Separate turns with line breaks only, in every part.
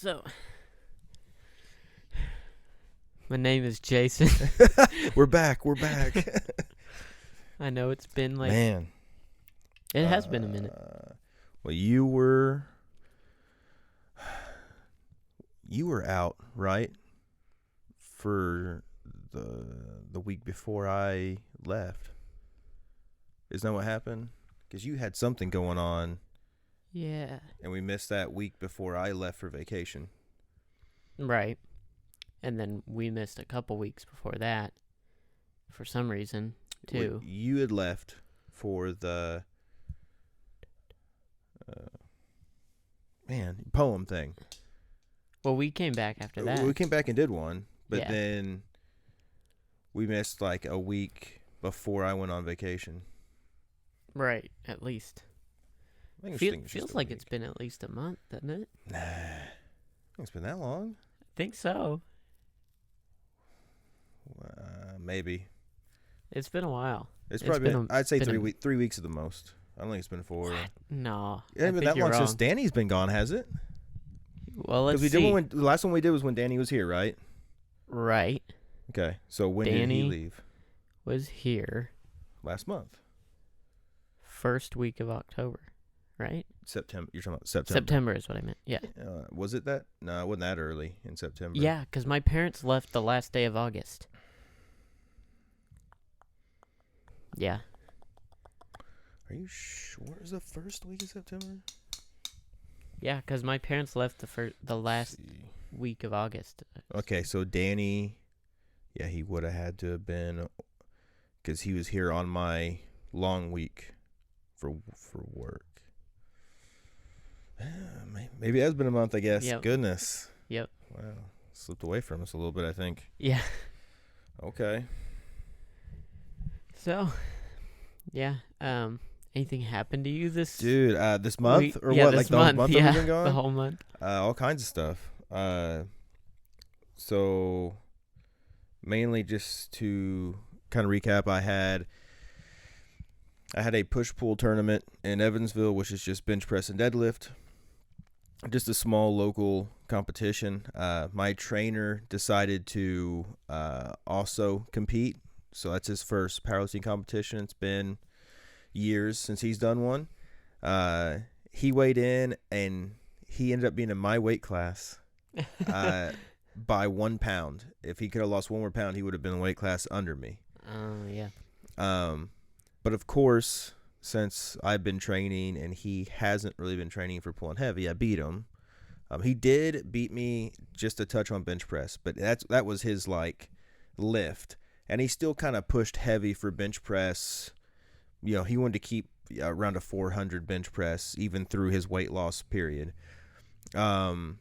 So, my name is Jason.
We're back.
I know it's been like...
Man.
It has been a minute.
Well, you were out, right? For the week before I left. Isn't that what happened? Because you had something going on.
Yeah.
And we missed that week before I left for vacation.
Right. And then we missed a couple weeks before that for some reason, too.
Well, you had left for the poem thing.
Well, we came back after that.
We came back and did one, but
Yeah.
then we missed like a week before I went on vacation.
Right, at least.
I think it's
Feels
just a
like
week.
it's been at least a month, doesn't it?
Nah, I think it's been that long.
I think so.
Maybe.
It's been a while.
It's probably been, I'd say
been
3 weeks at the most. I don't think it's been 4.
What? No.
It hasn't been that long since Danny's been gone, has it?
Well, let's
we
see.
did the last one we did was when Danny was here, right?
Right.
Okay, so when did
Danny
he leave?
Was here
Last month.
first week of October, right?
September. You're talking about September.
September is what I meant. Yeah.
Was it that? No, it wasn't that early in September.
Yeah, because my parents left the last day of August. Yeah.
Are you sure it's the first week of September?
Yeah, because my parents left the last week of August.
Okay, so Danny, yeah, he would have had to have been, because he was here on my long week for work. Maybe it has been a month, I guess.
Yep.
Goodness.
Yep.
Wow. Slipped away from us a little bit, I think.
Yeah.
Okay.
So, yeah. Anything happened to you this
Dude, this month?
week?
Or
Yeah,
what?
this
Like the whole month that
yeah,
we've been gone?
the whole month.
All kinds of stuff. So mainly just to kind of recap, I had a push-pull tournament in Evansville, which is just bench press and deadlift. Just a small local competition. My trainer decided to also compete. So that's his first powerlifting competition. It's been years since he's done one. He weighed in and he ended up being in my weight class by 1 pound. If he could have lost 1 more pound, he would have been in weight class under me.
Oh, yeah.
But of course, since I've been training and he hasn't really been training for pulling heavy, I beat him. He did beat me just a touch on bench press, but that was his like lift, and he still kind of pushed heavy for bench press. You know, he wanted to keep around a 400 bench press even through his weight loss period. And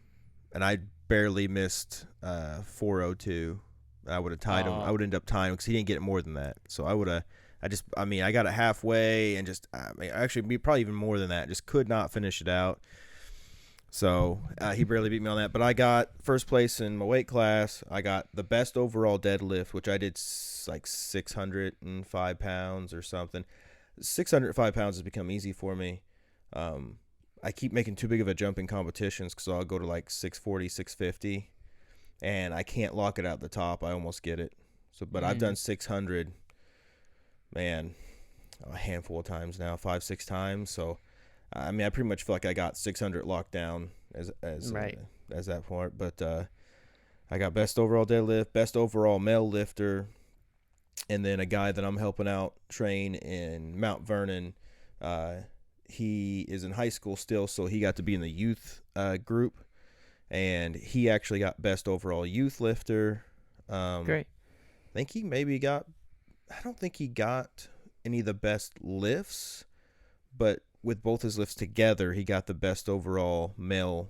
I barely missed 402. I would have tied him. I would end up tying him because he didn't get more than that. So I got it halfway and just, actually probably even more than that. Just could not finish it out. So he barely beat me on that. But I got first place in my weight class. I got the best overall deadlift, which I did like 605 pounds or something. 605 pounds has become easy for me. I keep making too big of a jump in competitions because I'll go to like 640, 650. And I can't lock it out the top. I almost get it. So, but I've done 600, man, a handful of times now, 5-6 times. So, I mean, I pretty much feel like I got 600 locked down as
Right.
As that part. But I got best overall deadlift, best overall male lifter, and then a guy that I'm helping out train in Mount Vernon. He is in high school still, so he got to be in the youth group. And he actually got best overall youth lifter.
Great.
I think he maybe got, I don't think he got any of the best lifts, but with both his lifts together, he got the best overall male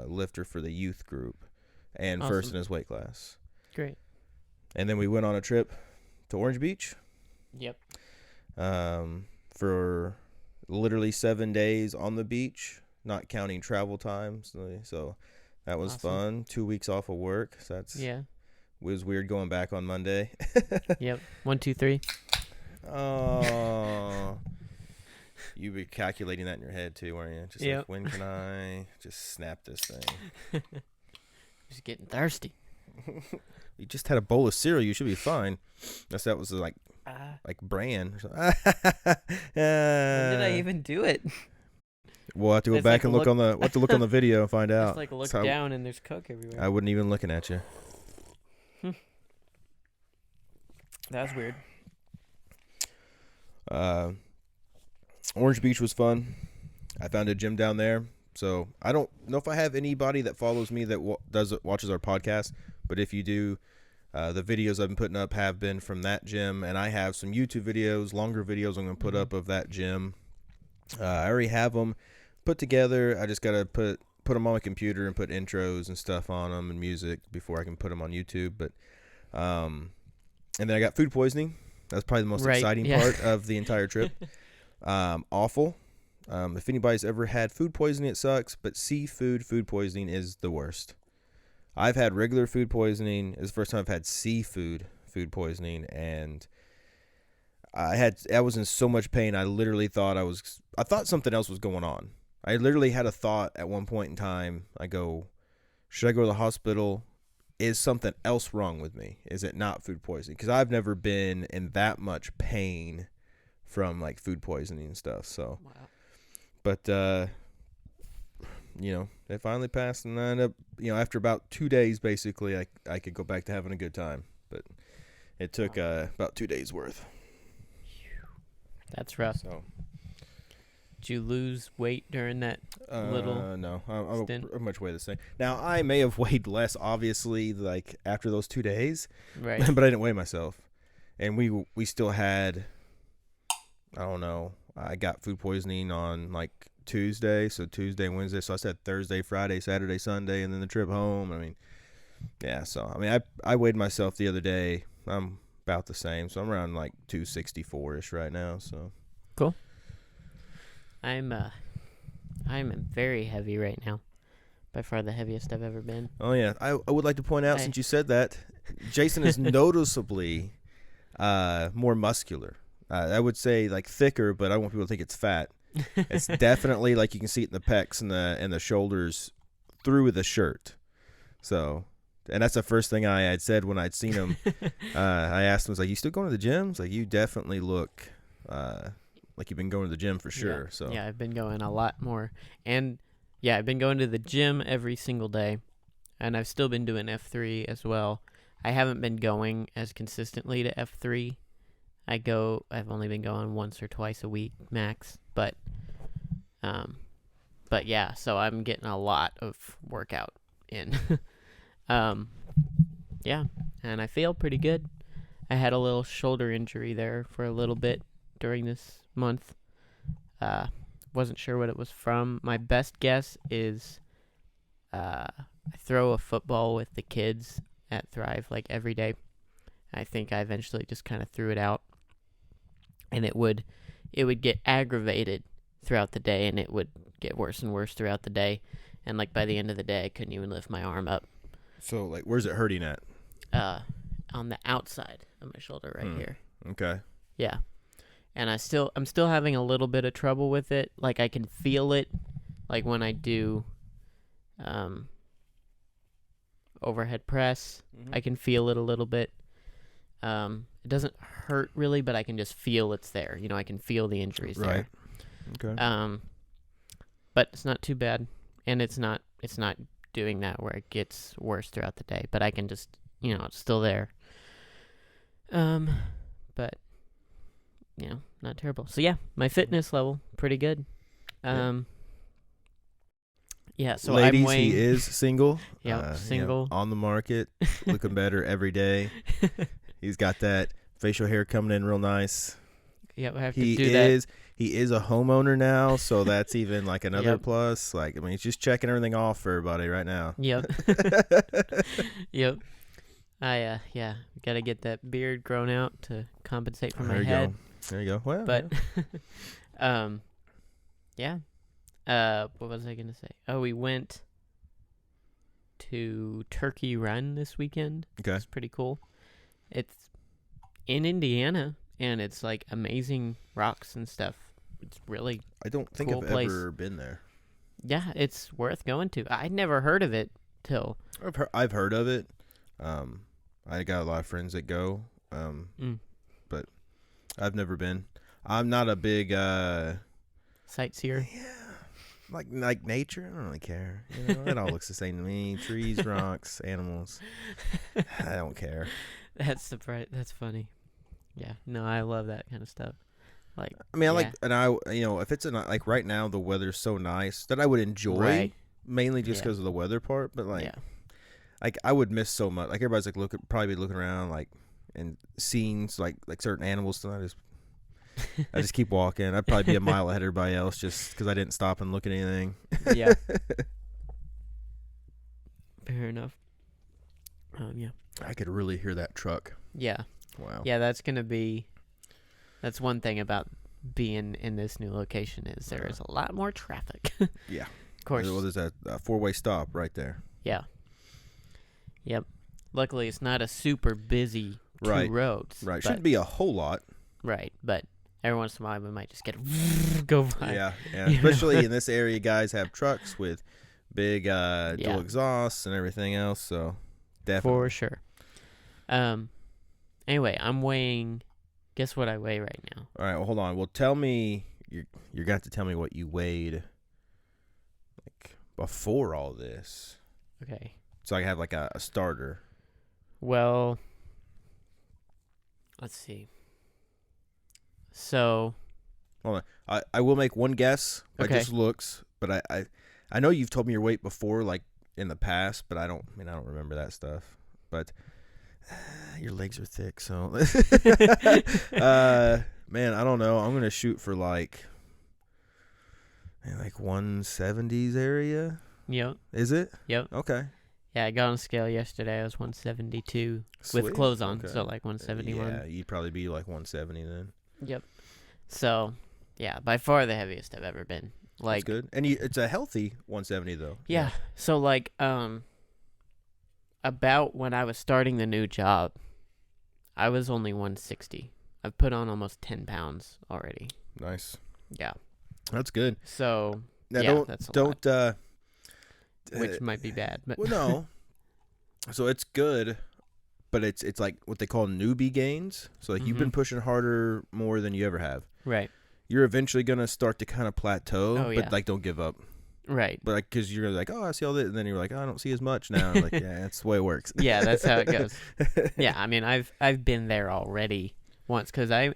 lifter for the youth group and
Awesome.
first in his weight class.
Great.
And then we went on a trip to Orange Beach
Yep.
for literally 7 days on the beach, not counting travel times. So that was
Awesome.
fun. 2 weeks off of work. So
Yeah.
it was weird going back on Monday.
Yep. 1, 2, 3.
Oh, you be calculating that in your head too, weren't you? Just
Yep.
like, when can I just snap this thing?
Just getting thirsty.
You just had a bowl of cereal. You should be fine. That was like bran. When
When did I even do it?
We'll have to go
It's
back
like
and look on the. We'll have to look on the video and find out.
Just like look
So
down and there's Coke everywhere.
I wasn't even looking at you.
That was weird.
Orange Beach was fun. I found a gym down there. So I don't know if I have anybody that follows me that watches our podcast, but if you do, the videos I've been putting up have been from that gym, and I have some YouTube videos, longer videos I'm going to put up of that gym. I already have them put together. I just got to put them on my computer and put intros and stuff on them and music before I can put them on YouTube. But and then I got food poisoning. That's probably the most exciting part of the entire trip. Awful. If anybody's ever had food poisoning, it sucks, but seafood food poisoning is the worst. I've had regular food poisoning. It's the first time I've had seafood food poisoning, and I was in so much pain. I literally thought I thought something else was going on. I literally had a thought at one point in time. I go, should I go to the hospital? Is something else wrong with me? Is it not food poisoning? Because I've never been in that much pain from like food poisoning and stuff. So,
Wow.
But they finally passed, and I ended up, after about 2 days, basically, I could go back to having a good time. But it took about 2 days worth.
That's rough.
So,
did you lose weight during that little
no,
stint?
I'm much weigh the same. Now I may have weighed less, obviously, like after those 2 days,
Right.
but I didn't weigh myself, and we still had, I don't know. I got food poisoning on like Tuesday, so Tuesday, Wednesday. So I said Thursday, Friday, Saturday, Sunday, and then the trip home. I mean, yeah. So I mean, I weighed myself the other day. I'm about the same, so I'm around like 264ish right now. So
cool. I'm very heavy right now. By far the heaviest I've ever been.
Oh yeah, I would like to point out, since you said that, Jason is noticeably more muscular. I would say like thicker, but I don't want people to think it's fat. It's definitely like you can see it in the pecs and the shoulders through the shirt. So, and that's the first thing I had said when I'd seen him. I asked him, I was like, "You still going to the gym?" It's like, "You definitely look like you've been going to the gym for sure."
Yeah.
So
yeah, I've been going a lot more, and yeah, I've been going to the gym every single day, and I've still been doing F3 as well. I haven't been going as consistently to F3. I've only been going once or twice a week max, but yeah, so I'm getting a lot of workout in. Yeah, and I feel pretty good. I had a little shoulder injury there for a little bit during this month. Wasn't sure what it was from. My best guess is I throw a football with the kids at Thrive like every day. I think I eventually just kind of threw it out. And it would get aggravated throughout the day, and it would get worse and worse throughout the day. And like by the end of the day, I couldn't even lift my arm up.
So like, where's it hurting at?
On the outside of my shoulder right here.
Okay.
Yeah. And I'm still having a little bit of trouble with it. Like I can feel it, like when I do overhead press. I can feel it a little bit. It doesn't hurt really, but I can just feel it's there. I can feel the injuries there.
Okay.
But it's not too bad, and it's not doing that where it gets worse throughout the day. But I can just, it's still there. But not terrible. So yeah, my fitness level pretty good. Yeah. So
ladies,
I'm weighing.
He is single.
Single.
On the market, looking better every day. He's got that facial hair coming in real nice.
Yep, I have to do that.
He is a homeowner now, so that's even like another plus. Like, I mean, he's just checking everything off for everybody right now.
Yep. Yep. I got to get that beard grown out to compensate for my head.
There you go. Well,
but yeah. What was I going to say? Oh, we went to Turkey Run this weekend.
Okay.
It's pretty cool. It's in Indiana, and it's like amazing rocks and stuff. It's really
I don't think
cool
I've
place.
ever been there.
Yeah, it's worth going to. I'd never heard of it, till.
I've heard of it. I got a lot of friends that go.
Mm.
But I've never been. I'm not a big
Sightseer.
yeah, like nature. I don't really care. It all looks the same to me. Trees, rocks, animals. I don't care.
That's funny. Yeah. No, I love that kind of stuff. Like,
I mean, I
yeah.
like, and if it's like right now, the weather's so nice that I would enjoy,
Right.
mainly just
Yeah.
because of the weather part. But
Yeah.
like I would miss so much. Like everybody's like probably be looking around like and seeing like certain animals. And I just keep walking. I'd probably be a mile ahead of everybody else just because I didn't stop and look at anything.
Yeah. Fair enough. Yeah.
I could really hear that truck.
Yeah.
Wow.
Yeah, that's one thing about being in this new location is there is a lot more traffic.
Yeah.
Of course.
Well, there's a 4-way stop right there.
Yeah. Yep. Luckily, it's not a super busy two
Right.
roads.
Right.
But,
Shouldn't be a whole lot.
right. But every once in a while, we might just get go by.
Yeah. Yeah.
You know?
Especially in this area, guys have trucks with big dual exhausts and everything else. So definitely.
For sure. Anyway, I'm weighing. Guess what I weigh right now?
All right. Well, hold on. Well, tell me. You're gonna have to tell me what you weighed like before all this,
Okay.
so I have like a starter.
Well, let's see. So.
Hold on. I will make one guess by
Okay.
just looks, but I know you've told me your weight before, like in the past, but I don't remember that stuff. But your legs are thick, so man, I don't know. I'm gonna shoot for like 170s area.
Yep.
Is it?
Yep.
Okay.
Yeah, I got on scale yesterday. I was 172
Sweet.
with clothes on,
Okay.
so like 171.
Yeah, you'd probably be like 170 then.
Yep. So, yeah, by far the heaviest I've ever been.
That's good. And it's a healthy 170 though.
Yeah. So like about when I was starting the new job, I was only 160. I've put on almost 10 pounds already.
Nice.
Yeah.
That's good.
So,
Now
yeah, that's a lot,
don't
which might be bad, but
well, no. So it's good, but it's like what they call newbie gains. So like you've been pushing harder more than you ever have.
right.
You're eventually gonna start to kind of plateau,
Oh, yeah.
but like don't give up.
Right.
But like because you're like, oh, I see all this, and then you're like, oh, I don't see as much now. I'm like, yeah, that's the way it works.
Yeah, that's how it goes. Yeah, I mean, I've been there already once because I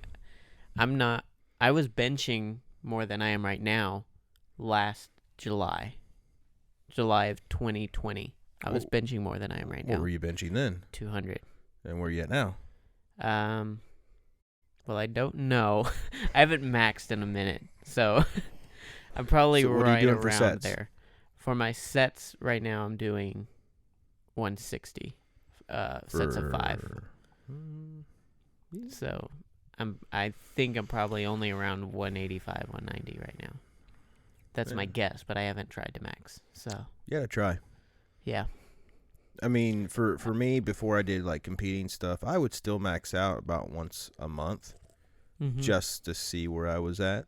was benching more than I am right now last July of 2020. I was benching more than I am right now.
What were you benching then?
200.
And where are you at now?
Well, I don't know. I haven't maxed in a minute, so I'm probably
So what are you
right
doing for
around
sets?
there. For my sets right now, I'm doing 160 sets of 5. So I think I'm probably only around 185, 190 right now. That's my guess, but I haven't tried to max. So
Yeah, try.
yeah,
I mean, for me, before I did like competing stuff, I would still max out about once a month just to see where I was at.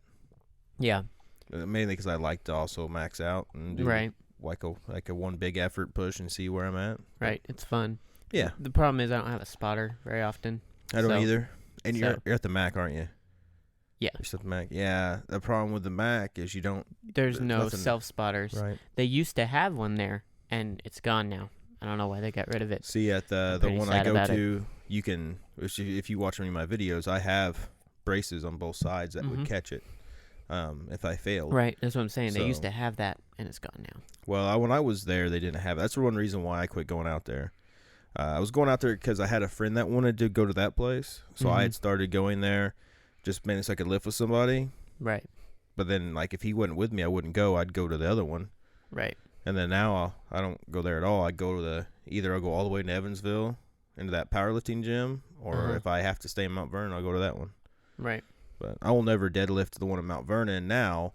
yeah,
Mainly because I like to also max out and do
right,
like a one big effort push and see where I'm at.
right. It's fun.
Yeah,
The problem is I don't have a spotter very often.
I don't
So-
either. And
so-
you're at the Mac, aren't you?
Yeah.
You're still at the Mac. Yeah. The problem with the Mac is you don't.
There's no
nothing-
self spotters.
Right.
They used to have one there, and it's gone now. I don't know why they got rid of it.
See, at the
pretty
one I
sad
go
about
to, you can if you watch any of my videos, I have braces on both sides that would catch it if I failed.
Right, that's what I'm saying. They used
So-
to have that, and it's gone now.
Well, when I was there, they didn't have it. That's the one reason why I quit going out there. I was going out there because I had a friend that wanted to go to that place, so I had started going there just mainly so I could lift with somebody.
Right,
But then, like, if he wasn't with me, I wouldn't go. I'd go to the other one.
right.
And then now I don't go there at all. I go to either I'll go all the way to Evansville into that powerlifting gym, or if I have to stay in Mount Vernon, I'll go to that one.
Right.
But I will never deadlift the one in Mount Vernon now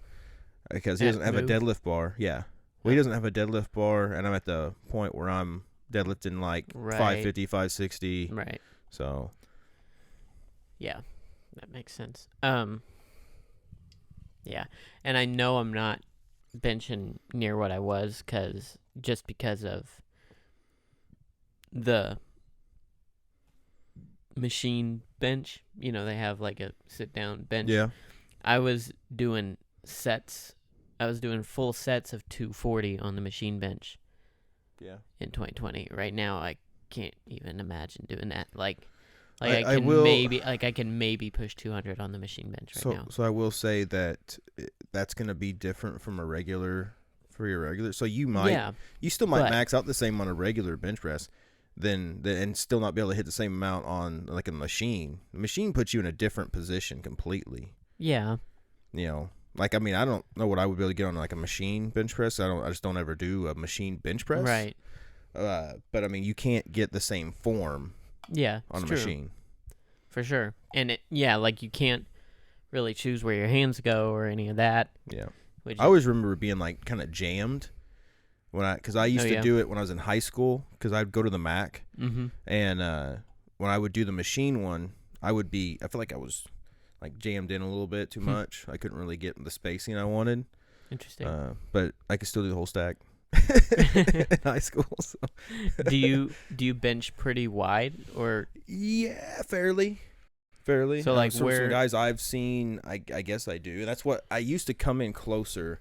because he
That
doesn't have
move?
a deadlift bar. Yeah. Well, he doesn't have a deadlift bar, and I'm at the point where I'm deadlifting like
Right.
550, 560.
Right.
So,
Yeah, that makes sense. Yeah, and I know I'm not benching near what I was because of the machine bench. They have like a sit down bench.
Yeah.
I was doing sets. I was doing full sets of 240 on the machine bench
Yeah.
in 2020. Right now, I can't even imagine doing that. Like I can maybe push 200 on the machine bench right now.
So I will say that that's going to be different from for your regular. So you still might max out the same on a regular bench press, and still not be able to hit the same amount on like a machine. The machine puts you in a different position completely.
Yeah.
Like, I mean, I don't know what I would be able to get on like a machine bench press. I just don't ever do a machine bench press.
Right.
But I mean, you can't get the same form.
Yeah.
On a
true.
machine.
For sure. And like you can't really choose where your hands go or any of that.
Yeah. I always remember being like kind of jammed because I used to do it when I was in high school because I'd go to the Mac.
Mm-hmm.
And when I would do the machine one, I feel like I was like jammed in a little bit too much. I couldn't really get the spacing I wanted.
Interesting.
But I could still do the whole stack in high school. So.
Do you bench pretty wide or?
Yeah, fairly.
So like
some guys I've seen, I guess I do. That's what I used to come in closer,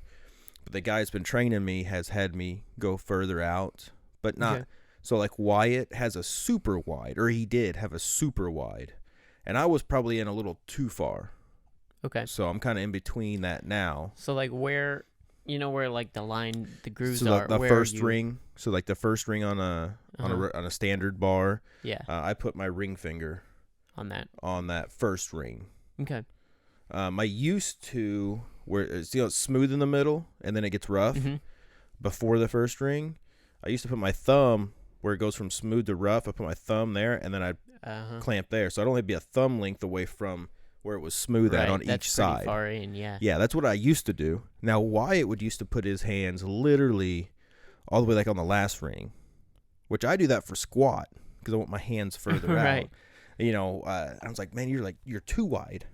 but the guy that's been training me has had me go further out, but not. Okay. So like Wyatt has a super wide, or he did have a super wide, and I was probably in a little too far.
Okay.
So I'm kind of in between that now.
So like where like the grooves
so
are.
The first ring. So like the first ring on a standard bar.
Yeah.
I put my ring finger on that first ring.
Okay.
I used to where it's smooth in the middle and then it gets rough before the first ring. I used to put my thumb where it goes from smooth to rough. I put my thumb there and then I'd clamp there, so I'd only be a thumb length away from where it was smooth at on each side.
Far in, yeah.
Yeah, that's what I used to do. Now Wyatt would used to put his hands literally all the way like on the last ring, which I do that for squat because I want my hands further
right.
out. I was like, man, you're too wide.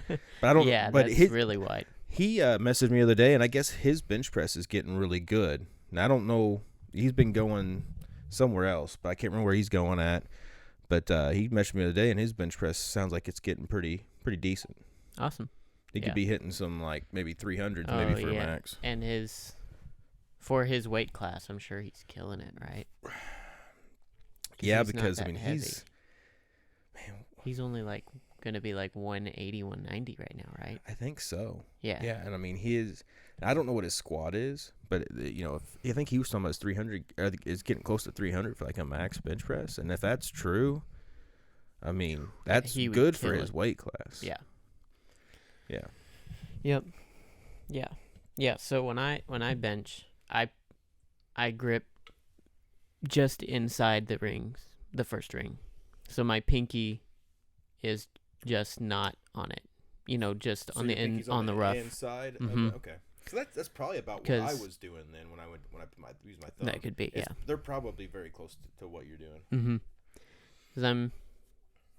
But I don't.
Yeah,
but
that's really wide.
He messaged me the other day, and I guess his bench press is getting really good. Now I don't know. He's been going somewhere else, but I can't remember where he's going at. But he messaged me the other day, and his bench press sounds like it's getting pretty decent.
Awesome.
He could be hitting some like maybe 300s maybe for a max.
And for his weight class, I'm sure he's killing it, right?
Yeah, because I mean
he's only like going to be like 180, 190 right now, right?
I think so.
Yeah.
Yeah, and I mean I don't know what his squat is, but I think he was talking about his 300 is getting close to 300 for like a max bench press, and if that's true, I mean that's good for his weight class.
Yeah.
Yeah.
Yep. Yeah. Yeah. So when I bench, I grip just inside the rings, the first ring. So my pinky is just not on it. Just so on the rough
inside. Okay. So that's probably about what I was doing then when I use my thumb.
That could be.
They're probably very close to what you're doing.
Mm-hmm. Because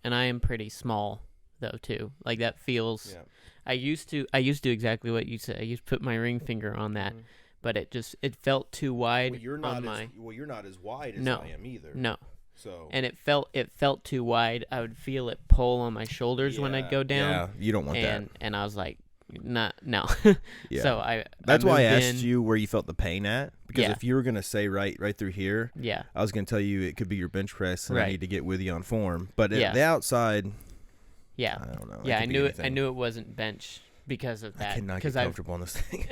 I am pretty small though too. Like that feels. Yeah. I used to exactly what you said. I used to put my ring finger on that, but it felt too wide.
Well, you're not as wide as I am either.
No.
So.
And it felt too wide. I would feel it pull on my shoulders when I'd go down.
Yeah, you don't want that.
And I was like, no.
Yeah.
So
that's why I asked you where you felt the pain at, because if you were gonna say right through here, I was gonna tell you it could be your bench press, and I need to get with you on form. But the outside, I don't know.
Yeah, I knew it wasn't bench because of that.
I cannot get comfortable on this thing.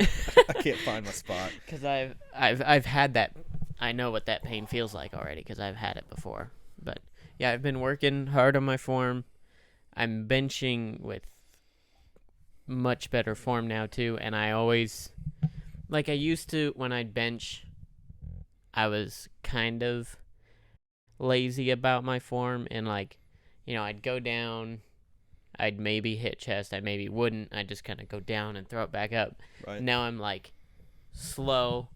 I can't find my spot.
Because I've had that. I know what that pain feels like already because I've had it before. But yeah, I've been working hard on my form. I'm benching with much better form now too, and I always, like I used to when I'd bench, I was kind of lazy about my form, and like, I'd go down, I'd maybe hit chest, I maybe wouldn't, I'd just kind of go down and throw it back up.
Right.
Now I'm like slow,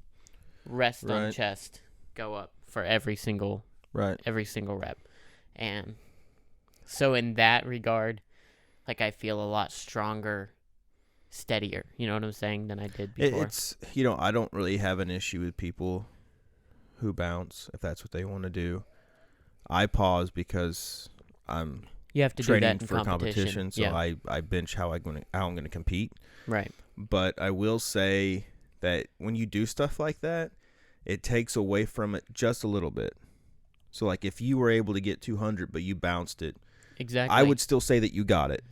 rest on chest, go up for every single rep. And so in that regard, like I feel a lot stronger, steadier, you know what I'm saying, than I did before.
It's I don't really have an issue with people who bounce if that's what they want to do. I pause because I'm
You have to do
training
that in
for
competition.
competition, so
Yeah.
I bench how I'm gonna compete.
Right.
But I will say that when you do stuff like that, it takes away from it just a little bit. So like if you were able to get 200 but you bounced it,
Exactly.
I would still say that you got it.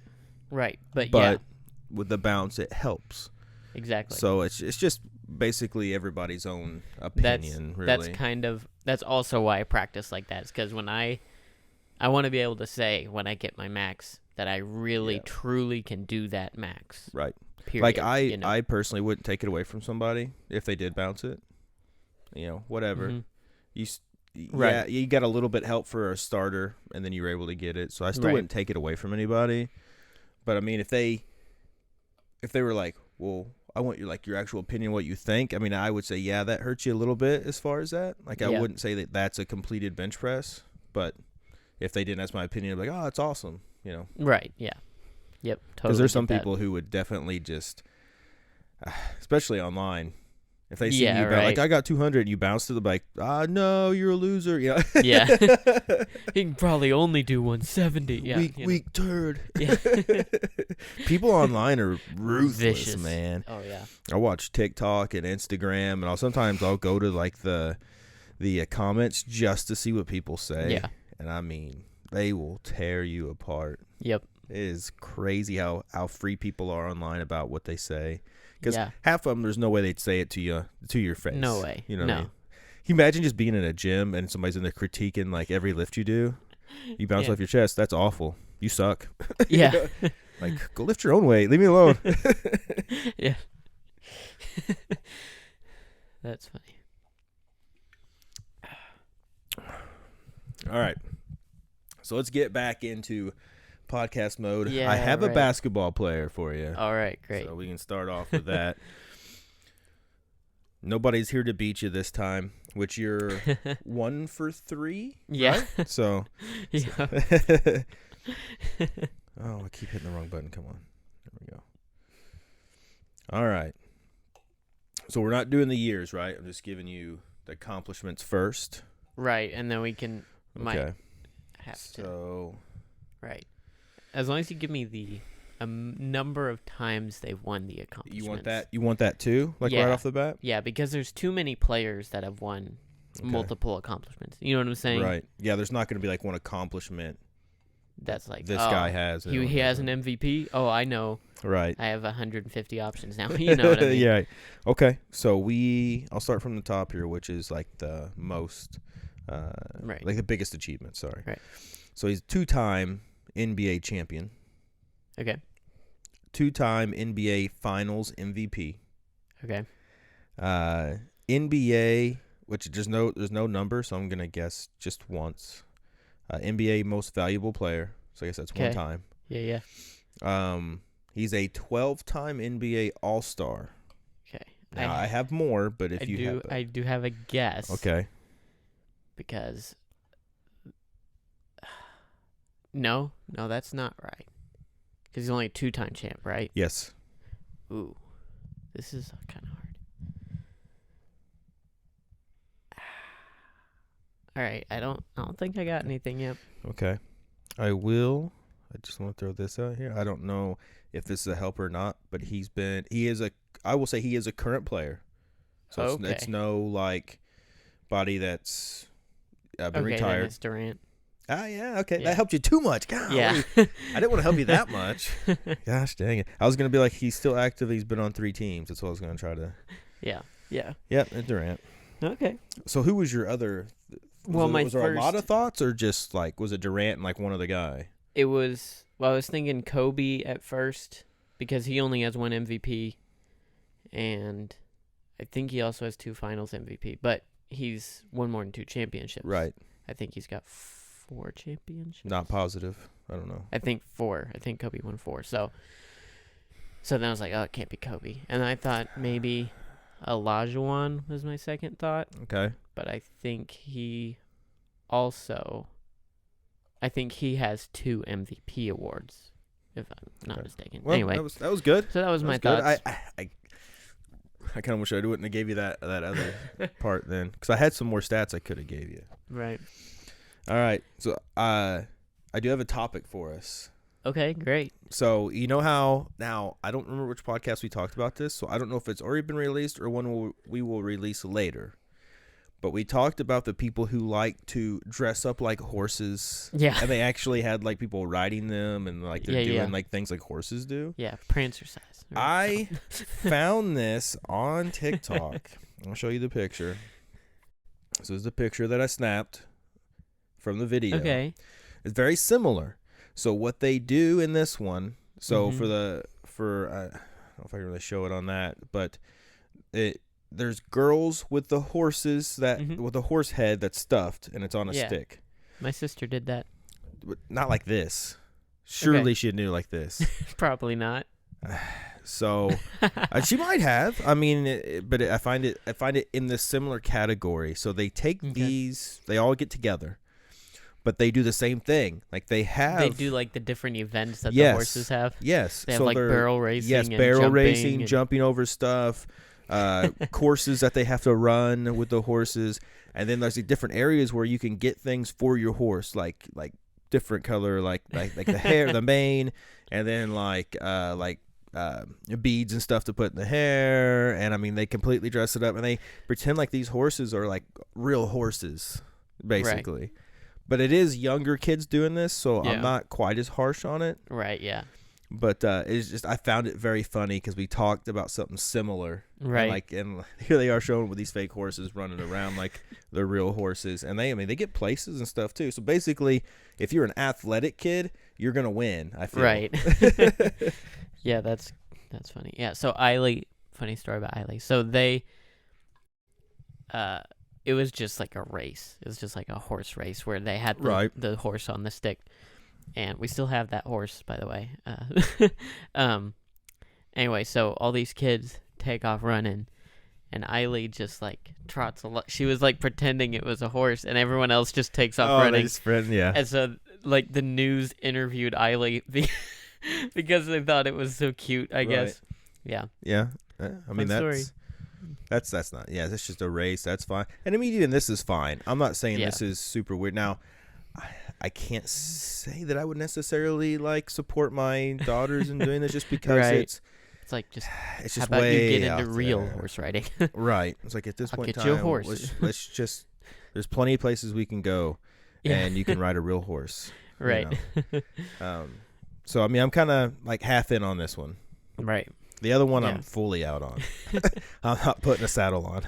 Right. But
But with the bounce, it helps.
exactly.
So it's just basically everybody's own opinion, really.
That's also why I practice like that. Is because when I want to be able to say when I get my max that I really truly can do that max.
Right.
Period.
Like I personally wouldn't take it away from somebody if they did bounce it. Whatever.
Mm-hmm.
Yeah, you got a little bit help for a starter, and then you were able to get it. So I still wouldn't take it away from anybody. But I mean, if they were like, well, I want your actual opinion, what you think. I mean, I would say, yeah, that hurts you a little bit as far as that. Like, I wouldn't say that that's a completed bench press, but if they didn't ask my opinion, I'd be like, oh, it's awesome,
Right. Yeah. Yep. Totally.
Because there's some people who would definitely just, especially online, if they see you like, I got 200 and you bounce to the bike, no, you're a loser. Yeah.
He can probably only do 170. Yeah.
Weak turd.
Yeah.
People online are ruthless,
vicious,
man.
Oh yeah.
I watch TikTok and Instagram, and sometimes I'll go to like the comments just to see what people say.
Yeah.
And I mean, they will tear you apart.
Yep.
It is crazy how free people are online about what they say. Because half of them, there's no way they'd say it to your face.
No way.
You know what I mean? Can you imagine just being in a gym and somebody's in there critiquing like every lift you do? You bounce off your chest. That's awful. You suck.
Yeah.
Like, go lift your own weight. Leave me alone.
Yeah. That's funny.
All right. So let's get back into podcast mode.
Yeah,
I have a basketball player for you.
All right, great.
So we can start off with that. Nobody's here to beat you this time, which you're 1 for 3.
Yeah.
Right? So.
Yeah.
Oh, I keep hitting the wrong button. Come on. There we go. All right. So we're not doing the years, right? I'm just giving you the accomplishments first.
Right, and then we can might
Okay.
have to.
So.
Right. As long as you give me the number of times they've won the accomplishments.
You want that? You want that too? Like right off the bat?
Yeah, because there's too many players that have won multiple accomplishments. You know what I'm saying?
Right. Yeah, there's not going to be like one accomplishment
that's like
this guy has.
He has an MVP. Oh, I know.
Right.
I have 150 options now. You know what I mean?
Yeah. Okay. So I'll start from the top here, which is like the most, like the biggest achievement. Sorry.
Right.
So he's 2-time NBA champion.
Okay.
2-time NBA Finals MVP.
Okay.
NBA, which there's no number, so I'm gonna guess just once. NBA Most Valuable Player. So I guess that's one time.
Yeah.
He's a 12-time NBA All-Star.
Okay.
Now, I have more, but
I do have a guess.
Okay.
Because no, that's not right. Because he's only a 2-time champ, right?
Yes.
Ooh, this is kind of hard. All right, I don't think I got anything yet.
Okay. I just want to throw this out here. I don't know if this is a help or not, but I will say he is a current player. So it's no like body that's been retired.
Then it's Durant.
Yeah, okay. Yeah. That helped you too much. Golly.
Yeah.
I didn't want to help you that much. Gosh dang it. I was going to be like, he's still active. He's been on 3 teams. That's what I was going to try to.
Yeah.
Yep, Durant.
Okay.
So who was your other? Was there a lot of thoughts, or just like, was it Durant and like one other guy?
It was, I was thinking Kobe at first because he only has 1 MVP. And I think he also has 2 finals MVP. But he's won more than 2 championships.
Right.
I think he's got 4 championships.
Not positive. I don't know.
I think 4. I think Kobe won 4. So then I was like, oh, it can't be Kobe. And I thought maybe Olajuwon was my second thought.
Okay.
But I think he also, has 2 MVP awards, if I'm not mistaken.
Well,
anyway,
that was good.
So that was my thoughts.
I kind of wish I wouldn't have gave you that other part then, because I had some more stats I could have gave you.
Right.
All right. So I do have a topic for us.
Okay, great.
So you know how now I don't remember which podcast we talked about this, so I don't know if it's already been released or one we will release later. But we talked about the people who like to dress up like horses.
Yeah.
And they actually had like people riding them and like they're doing like things like horses do.
Yeah, prancer size.
I found this on TikTok. I'll show you the picture. This is the picture that I snapped from the video.
Okay.
It's very similar. So what they do in this one, so I don't know if I can really show it on that, but there's girls with the horses with a horse head that's stuffed and it's on a stick.
My sister did that.
But not like this. Surely she knew like this.
Probably not.
So she might have. I mean, but I find it in the similar category. So they take these, they all get together, but they do the same thing. Like they
do like the different events that the horses have.
Yes,
they have like barrel racing.
Yes, barrel racing, jumping over stuff, courses that they have to run with the horses, and then there's different areas where you can get things for your horse, like different color, like the hair, the mane, and then like beads and stuff to put in the hair. And I mean, they completely dress it up and they pretend like these horses are like real horses, basically. Right. But it is younger kids doing this, so I'm not quite as harsh on it.
Right, yeah.
But it's just, I found it very funny because we talked about something similar.
Right.
And here they are showing with these fake horses running around like they're real horses. And they get places and stuff too. So basically, if you're an athletic kid, you're going to win, I feel.
Right. Yeah, that's funny. Yeah, so Eiley, funny story about Eiley. So they, it was just like a race. It was just like a horse race where they had the horse on the stick. And we still have that horse, by the way. Anyway, so all these kids take off running, and Eiley just like trots along. She was like pretending it was a horse, and everyone else just takes off running.
They sprint, yeah.
And so like the news interviewed Eiley because they thought it was so cute, I guess. Yeah.
Yeah. I mean, that's not. Yeah, that's just a race. That's fine. And I mean, even this is fine. I'm not saying this is super weird. Now, I can't say that I would necessarily like support my daughters in doing this just because it's like
it's
just
how about
way
you get into real
there.
horse riding?
Right. It's like at this point in time,
you a horse.
let's just there's plenty of places we can go, and you can ride a real horse.
Right.
You know? So I mean, I'm kind of like half in on this one.
Right.
The other one I'm fully out on. I'm not putting a saddle on.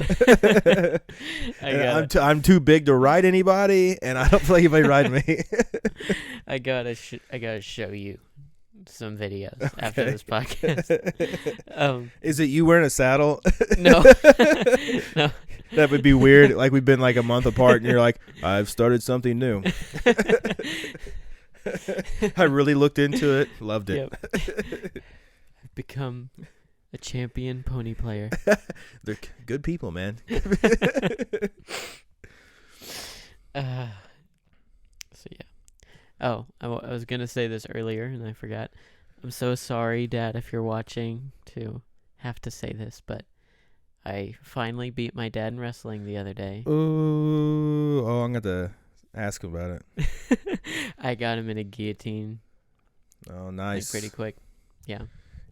I'm too big to ride anybody, and I don't feel like anybody ride me.
I gotta show you some videos after this podcast.
Is it you wearing a saddle?
No. No.
That would be weird. Like we've been like a month apart, and you're like, I've started something new. I really looked into it. Loved it.
Yep. Become a champion pony player.
They're good people, man.
So yeah. Oh, I was gonna say this earlier and I forgot. I'm so sorry, Dad, if you're watching, to have to say this, but I finally beat my dad in wrestling the other day.
Ooh, I'm gonna ask him about it.
I got him in a guillotine.
Oh, nice.
Like, pretty quick. Yeah.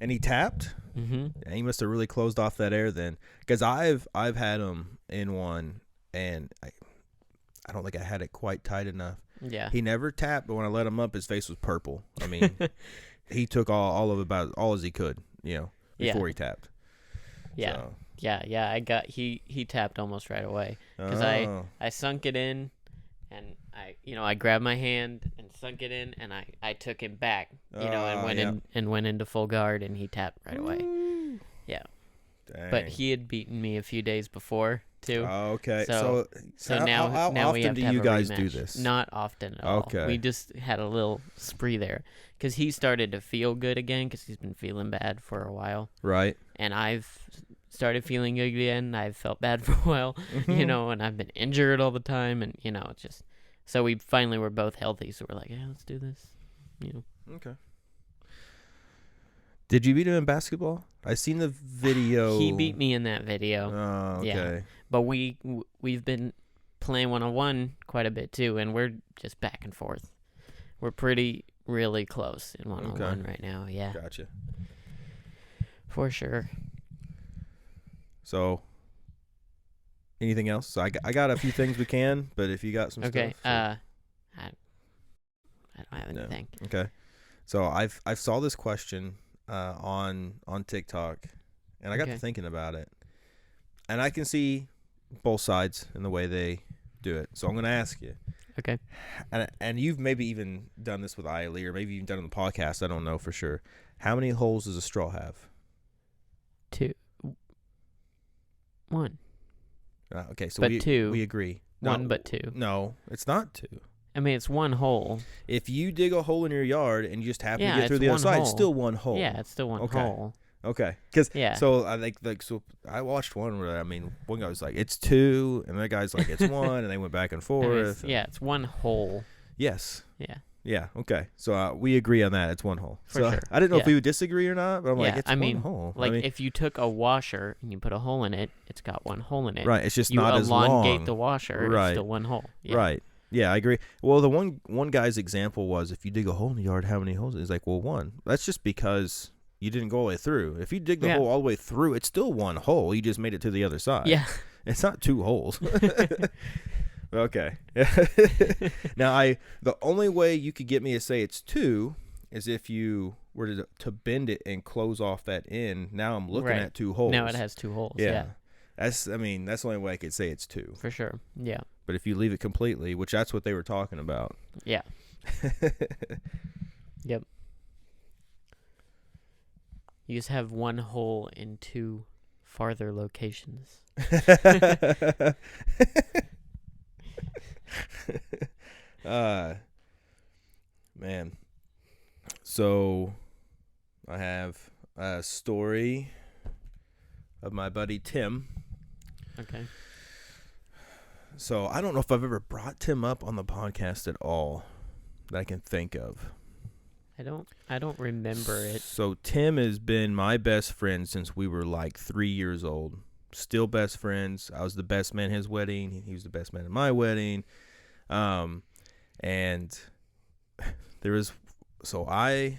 And he tapped?
Mm-hmm.
Yeah, he must have really closed off that air then. Because I've had him in one, and I don't think I had it quite tight enough.
Yeah.
He never tapped, but when I let him up, his face was purple. I mean, he took all of about all as he could, before he tapped.
Yeah.
So.
Yeah. He tapped almost right away. Because I sunk it in, and I grabbed my hand and sunk it in, and I took him back, and went into full guard, and he tapped right away.
Ooh.
Yeah.
Dang.
But he had beaten me a few days before too.
Okay.
So now
how
we have
often
to
do
have
you
a
guys
rematch.
do this?
Not often at all.
Okay.
We just had a little spree there because he started to feel good again because he's been feeling bad for a while.
Right.
And I've started feeling good again. I've felt bad for a while, and I've been injured all the time, and it's just. So we finally were both healthy, so we're like, yeah, let's do this.
Okay. Did you beat him in basketball? I seen the video.
He beat me in that video.
Oh, okay.
Yeah. But we've been playing one-on-one quite a bit too, and we're just back and forth. We're really close in one-on-one right now. Yeah,
Gotcha.
for sure.
So, anything else? So I got a few things we can, but if you got some
Okay.
stuff.
I don't have anything.
No. Okay. So I've saw this question on TikTok, and I got to thinking about it, and I can see both sides in the way they do it. So I'm going to ask you.
Okay.
And you've maybe even done this with Eiley, or maybe even done it on the podcast. I don't know for sure. How many holes does a straw have?
2. 1.
Okay, so
but
we
2.
We agree.
1 but 2.
No, it's not 2.
I mean, it's 1 hole.
If you dig a hole in your yard and you just happen to get through
it's
the other
1
side,
hole.
it's still 1 hole.
Yeah, it's still 1 hole.
Okay. Because
Yeah.
so I think so I watched one where one guy was like it's 2, and the guy's like it's 1, and they went back and
I
forth.
mean, it's 1 hole.
Yes.
Yeah.
Yeah. Okay. So we agree on that. It's 1 hole.
For
so
sure.
I didn't know if we would disagree or not, but I'm like it's
I
1
mean,
hole.
Like if you took a washer and you put a hole in it, it's got 1 hole in it.
Right. It's just
you
not as long.
You elongate the washer.
Right.
It's still 1 hole. Yeah.
Right. Yeah, I agree. Well, the one guy's example was if you dig a hole in the yard, how many holes? He's like, well, 1. That's just because you didn't go all the way through. If you dig the hole all the way through, it's still 1 hole. You just made it to the other side.
Yeah.
It's not 2 holes. Okay. Now, the only way you could get me to say it's 2 is if you were to bend it and close off that end. Now I'm looking at 2 holes.
Now it has 2 holes. Yeah.
That's the only way I could say it's 2.
For sure. Yeah.
But if you leave it completely, which that's what they were talking about.
Yeah. Yep. You just have 1 hole in 2 farther locations.
Man. So I have a story of my buddy Tim.
Okay.
So I don't know if I've ever brought Tim up on the podcast at all that I can think of.
I don't remember it.
So Tim has been my best friend since we were like 3 years old. Still best friends. I was the best man at his wedding. He was the best man at my wedding. And there was, we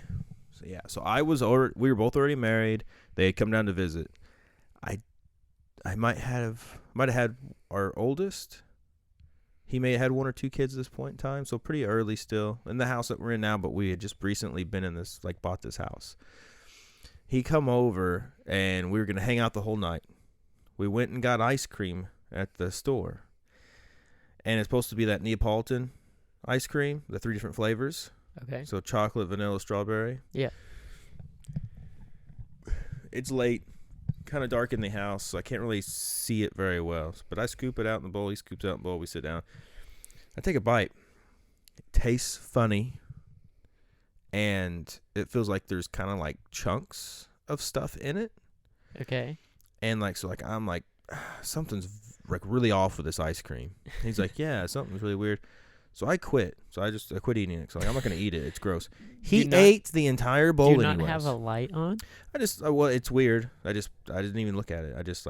were both already married. They had come down to visit. I might have had our oldest. He may have had 1 or 2 kids at this point in time, so pretty early still in the house that we're in now, but we had just recently been in this, bought this house. He come over, and we were going to hang out the whole night. We went and got ice cream at the store, and it's supposed to be that Neapolitan ice cream, the 3 different flavors.
Okay.
So chocolate, vanilla, strawberry.
Yeah.
It's late, kind of dark in the house, so I can't really see it very well. But I scoop it out in the bowl. He scoops it out in the bowl. We sit down. I take a bite. It tastes funny, and it feels like there's kind of like chunks of stuff in it.
Okay.
And I'm like, something's really off with this ice cream. He's like, yeah, something's really weird. So I quit. So I quit eating it. So I'm not going to eat it. It's gross. He ate the entire bowl anyways.
Do you not have a light on?
It's weird. I didn't even look at it. I just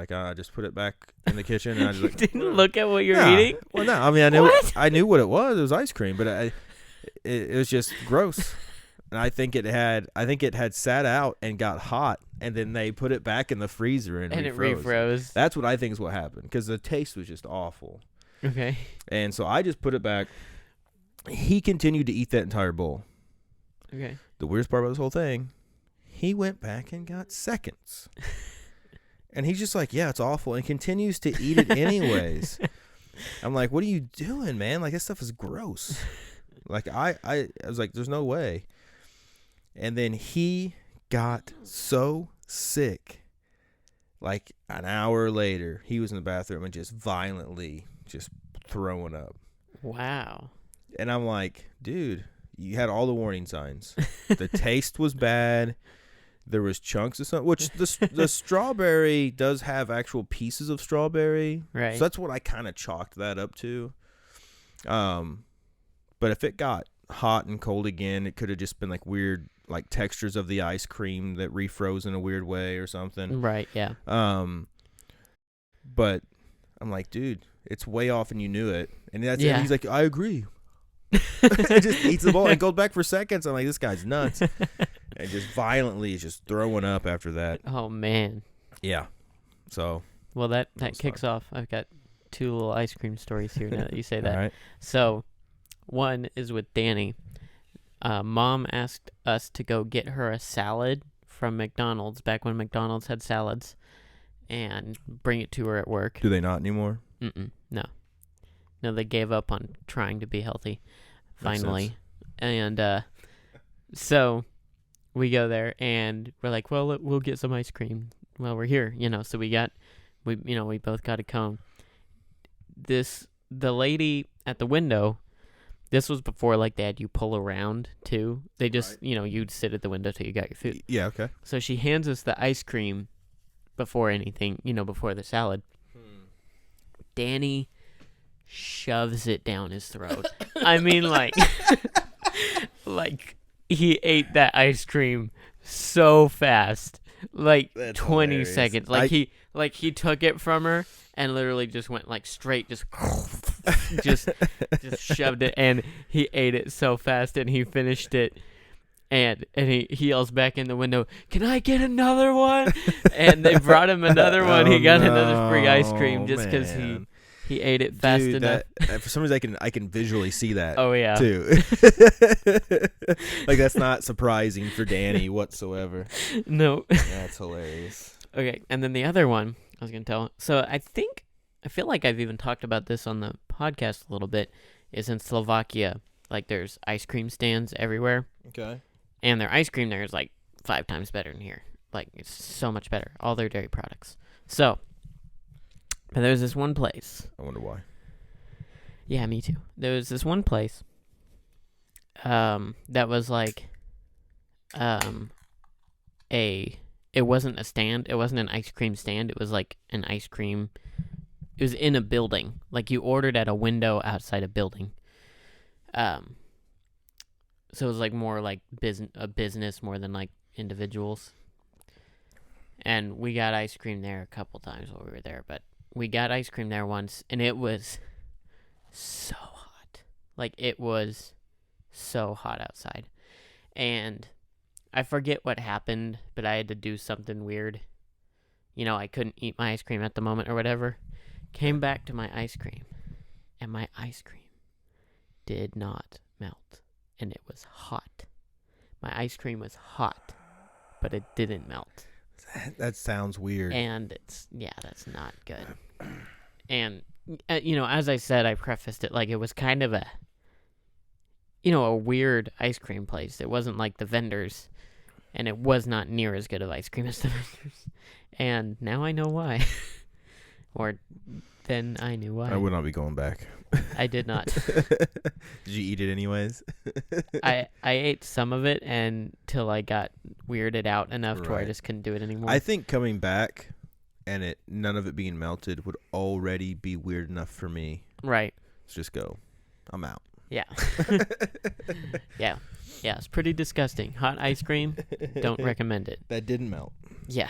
put it back in the kitchen. And I just
didn't look at what you're eating?
Well, no. I mean, I knew what it was. It was ice cream, but it was just gross. And I think it had sat out and got hot, and then they put it back in the freezer and
it refroze.
That's what I think is what happened, because the taste was just awful.
Okay.
And so I just put it back. He continued to eat that entire bowl.
Okay.
The weirdest part about this whole thing, he went back and got seconds. And he's just like, yeah, it's awful, and continues to eat it anyways. I'm like, what are you doing, man? Like, this stuff is gross. Like, I was like, there's no way. And then he got so sick. Like, an hour later, he was in the bathroom and just violently just throwing up.
Wow.
And I'm like, dude, you had all the warning signs. The taste was bad. There was chunks of something, which the strawberry does have actual pieces of strawberry.
Right.
So that's what I kind of chalked that up to. But if it got hot and cold again, it could have just been like weird, like textures of the ice cream that refroze in a weird way or something.
Right. Yeah.
But I'm like, dude, It's way off, and you knew it. And that's
Yeah.
and he's like, I agree. Just eats the ball and goes back for seconds. I'm like, this guy's nuts. And just violently is just throwing up after that.
Oh man.
Yeah. So.
Well, that
was
kicks
fun.
off. I've got 2 little ice cream stories here now that you say that.
All right.
So, one is with Danny. Mom asked us to go get her a salad from McDonald's back when McDonald's had salads, and bring it to her at work.
Do they not anymore?
No. No, they gave up on trying to be healthy,
Makes
finally. And so we go there, and we're like, well, we'll get some ice cream while we're here, So we both got a cone. The lady at the window, this was before, like, they had you pull around, too. They just,
Right.
You'd sit at the window till you got your food.
Yeah, okay.
So she hands us the ice cream before anything, before the salad. Danny shoves it down his throat. I mean, like, like he ate that ice cream so fast, like
That's
20
hilarious.
seconds. Like he took it from her and literally just went like straight, just shoved it, and he ate it so fast, and he finished it. And he yells back in the window, "Can I get another one?" And they brought him another one. He got another free ice cream just because he ate it fast enough.
For some reason, I can visually see that.
Oh yeah,
too. Like, that's not surprising for Danny whatsoever.
No.
That's hilarious.
Okay, and then the other one I was gonna tell. So I feel like I've even talked about this on the podcast a little bit. Is in Slovakia, like, there's ice cream stands everywhere.
Okay.
And their ice cream there is like 5 times better than here. Like, it's so much better. All their dairy products. So, but there's this one place.
I wonder why.
Yeah, me too. There was this one place that was like it wasn't a stand. It wasn't an ice cream stand. It was like an ice cream. It was in a building. Like, you ordered at a window outside a building. So it was like more like a business more than like individuals. And we got ice cream there a couple times while we were there, but we got ice cream there once, and it was so hot. Like, it was so hot outside. And I forget what happened, but I had to do something weird. I couldn't eat my ice cream at the moment or whatever. Came back to my ice cream, and my ice cream did not melt. And it was hot. My ice cream was hot, but it didn't melt.
That sounds weird.
And that's not good. And, as I said, I prefaced it like it was kind of a weird ice cream place. It wasn't like the vendors, and it was not near as good of ice cream as the vendors. And now I know why. Or then I knew why.
I would not be going back.
I did not.
Did you eat it anyways?
I ate some of it until I got weirded out enough to where I just couldn't do it anymore.
I think coming back and none of it being melted would already be weird enough for me.
Right.
Let's just go. I'm out.
Yeah. Yeah. Yeah, it's pretty disgusting. Hot ice cream, don't recommend it.
That didn't melt.
Yeah.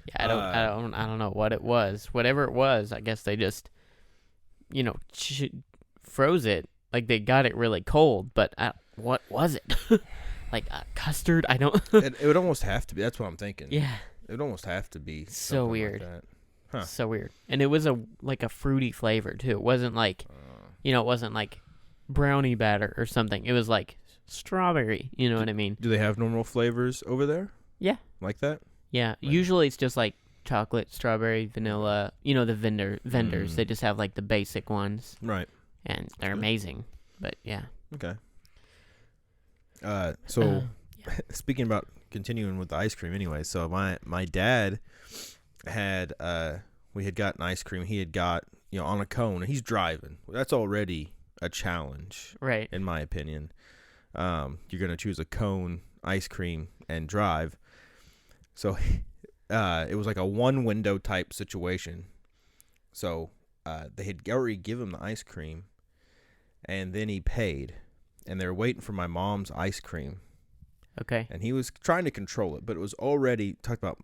Yeah, I don't know what it was. Whatever it was, I guess they just froze it. Like, they got it really cold, but what was it? Like custard? I don't.
It would almost have to be. That's what I'm thinking.
Yeah.
It would almost have to be.
So weird.
Like that. Huh.
So weird. And it was a fruity flavor too. It wasn't like, it wasn't like brownie batter or something. It was like strawberry. You know what I mean?
Do they have normal flavors over there?
Yeah.
Like that?
Yeah. Right. Usually it's just like chocolate, strawberry, vanilla. The vendors. They just have like the basic ones.
Right.
And they're amazing. But yeah.
Okay. So speaking about continuing with the ice cream anyway, so my dad had we had gotten ice cream. He had got, on a cone, and he's driving. That's already a challenge.
Right.
In my opinion. You're going to choose a cone ice cream and drive. So it was like a one window type situation. So they had already given him the ice cream, and then he paid, and they were waiting for my mom's ice cream.
Okay.
And he was trying to control it, but it was already, talked about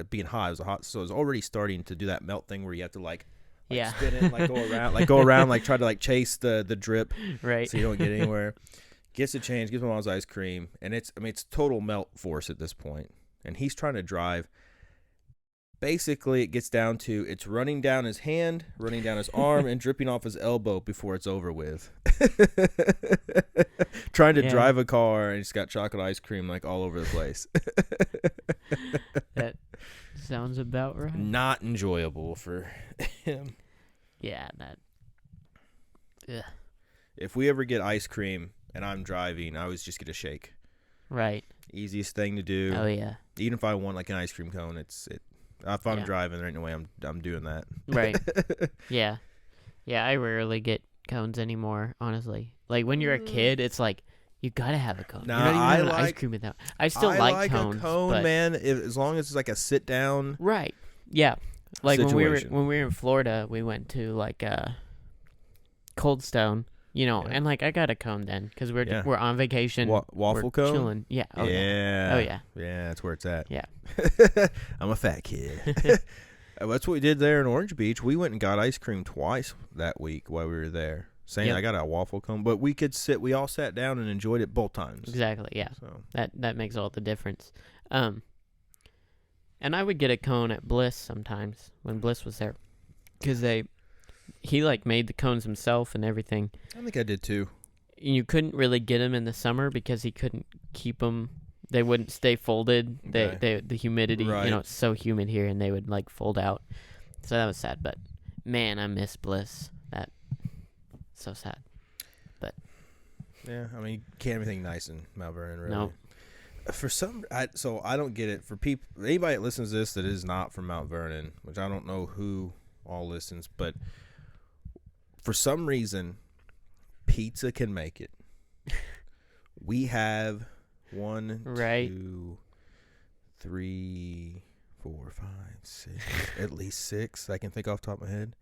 being hot. It was hot, so it was already starting to do that melt thing where you have to like Like
Yeah.
spin it, like go around, like try to like chase the drip
Right.
so you don't get anywhere. Gets a change, gives my mom's ice cream, and it's total melt force at this point. And he's trying to drive. Basically, it gets down to it's running down his hand, running down his arm, and dripping off his elbow before it's over with. Trying to
Yeah.
drive a car, and he's got chocolate ice cream like all over the place.
That sounds about right.
Not enjoyable for him.
Yeah, that. Ugh.
If we ever get ice cream and I'm driving, I always just get a shake.
Right.
Easiest thing to do.
Oh yeah.
Even if I want like an ice cream cone, if I'm
Yeah.
driving, there ain't no way I'm doing that.
Right. Yeah. Yeah, I rarely get cones anymore, honestly. Like when you're a kid, it's like you gotta have a cone.
Nah,
You're not even
I
having ice
like-
cream without. I still
I
like cones,
a cone,
but
man. As long as it's like a sit down.
right. Yeah. Like when we
Situation.
were in Florida, we went to like Cold Stone,
Yeah.
and like I got a cone then because
Yeah.
we're on vacation.
Waffle
we're
cone.
chilling. Yeah. Oh,
yeah.
Oh yeah.
Yeah, that's where it's at.
Yeah.
I'm a fat kid. That's what we did there in Orange Beach. We went and got ice cream twice that week while we were there. Saying
Yep.
I got a waffle cone, but we all sat down and enjoyed it both times.
Exactly. Yeah.
So
That makes all the difference. And I would get a cone at Bliss sometimes when Bliss was there, because he like made the cones himself and everything.
I think I did too.
You couldn't really get them in the summer because he couldn't keep them. They wouldn't stay folded.
Okay.
The humidity,
Right.
it's so humid here, and they would like fold out. So that was sad. But man, I miss Bliss. That so sad.
Yeah, I mean, you can't have anything nice in Mount Vernon, really.
No.
For I don't get it. For people, anybody that listens to this that is not from Mount Vernon, which I don't know who all listens, but for some reason, pizza can make it. We have 1,
Right.
2, 3, 4, 5, 6, at least 6 I can think off the top of my head.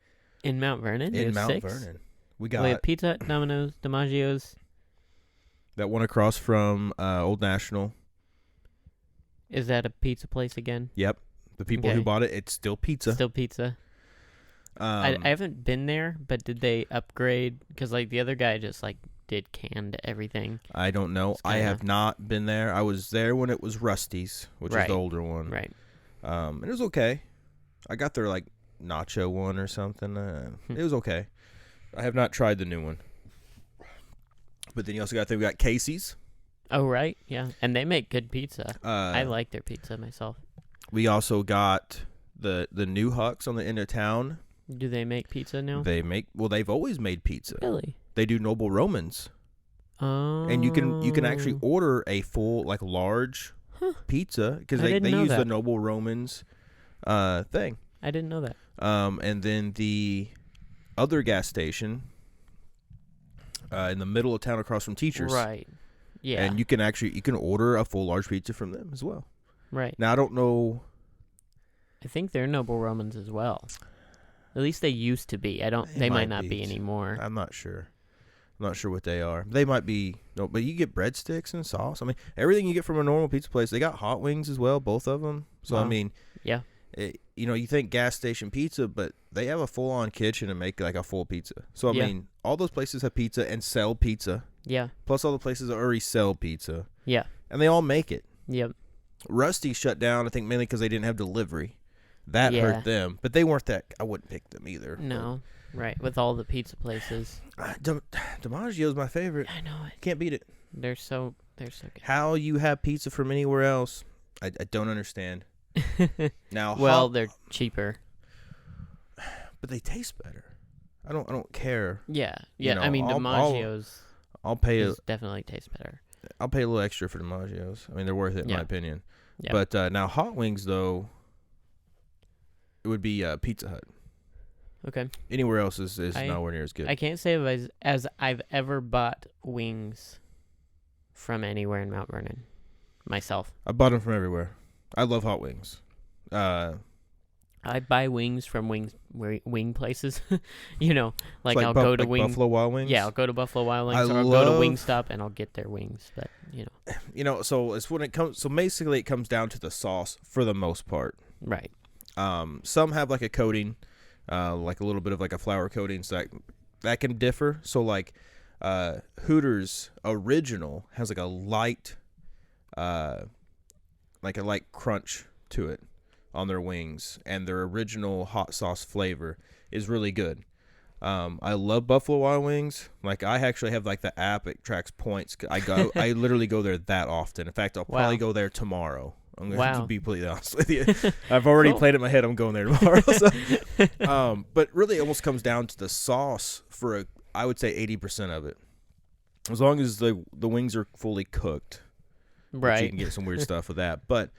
In Mount Vernon, you
In
have
Mount
6?
Vernon. We
We have
got
Pizza Hut, Domino's, DiMaggio's.
that one across from Old National.
Is that a pizza place again?
Yep. The people who
Okay.
bought it, it's still pizza.
Still pizza. I haven't been there, but did they upgrade? Because like the other guy just like did canned everything.
I don't know.
It's
I
kinda-
have not been there. I was there when it was Rusty's, which is
Right.
the older one.
Right.
And it was okay. I got their like nacho one or something. It was okay. I have not tried the new one. But then you also we got Casey's.
Oh right, yeah, and they make good pizza. I
Uh,
like their pizza myself.
We also got the new Hucks on the end of town.
Do they make pizza now?
They've always made pizza.
Really?
They do Noble Romans.
Oh.
And you can actually order a full like large
Huh.
pizza because
I
they
didn't know
use the
that.
Noble Romans thing.
I didn't know that.
And then the other gas station in the middle of town across from Teachers.
Right. Yeah.
And you can order a full large pizza from them as well.
right.
Now I don't know.
I think they're Noble Romans as well. At least they used to be.
They
They might
might
not be
be.
anymore.
I'm not sure. I'm not sure what they are. They might be. No, but you get breadsticks and sauce. I mean, everything you get from a normal pizza place. They got hot wings as well, both of them. So I
Wow.
mean,
Yeah.
you think gas station pizza, but they have a full-on kitchen and make like a full pizza. So I
Yeah.
mean, all those places have pizza and sell pizza.
Yeah.
Plus, all the places that already sell pizza,
Yeah.
and they all make it.
Yep.
Rusty shut down, I think, mainly because they didn't have delivery. That
Yeah.
hurt them, but they weren't that. I wouldn't pick them either.
No. Right. With all the pizza places.
DiMaggio's my favorite.
I know it.
Can't beat it.
They're so good.
How you have pizza from anywhere else, I don't understand. Now,
Well, they're cheaper.
but they taste better. I don't care.
Yeah.
You
Yeah.
know,
I mean,
DiMaggio's.
DiMaggio's definitely tastes better.
I'll pay a little extra for DiMaggio's. I mean, they're worth it in my
Yeah.
opinion.
Yeah.
But now hot wings though, it would be Pizza Hut.
Okay.
Anywhere else is
I-
nowhere near as good.
I can't say as I've ever bought wings from anywhere in Mount Vernon myself.
I bought them from everywhere. I love hot wings.
I buy wings from wing places. Like
It's
I'll go to
like
Wing.
Buffalo Wild Wings.
Yeah, I'll go to Buffalo Wild Wings,
I
or I'll go to
love-
Wingstop and I'll get their wings. But
So it's when it comes. So basically, it comes down to the sauce for the most part.
right.
Some have like a coating like a little bit of like a flour coating, so that can differ. So like Hooters original has like a light crunch to it on their wings, and their original hot sauce flavor is really good. I love Buffalo Wild Wings. Like, I actually have like the app. It tracks points. I literally go there that often. In fact, I'll probably go there tomorrow. I'm going to be completely honest with you. I've already played it in my head. I'm going there tomorrow. So. But really, it almost comes down to the sauce for I would say 80% of it. As long as the wings are fully cooked,
right?
You can get some weird stuff with that. But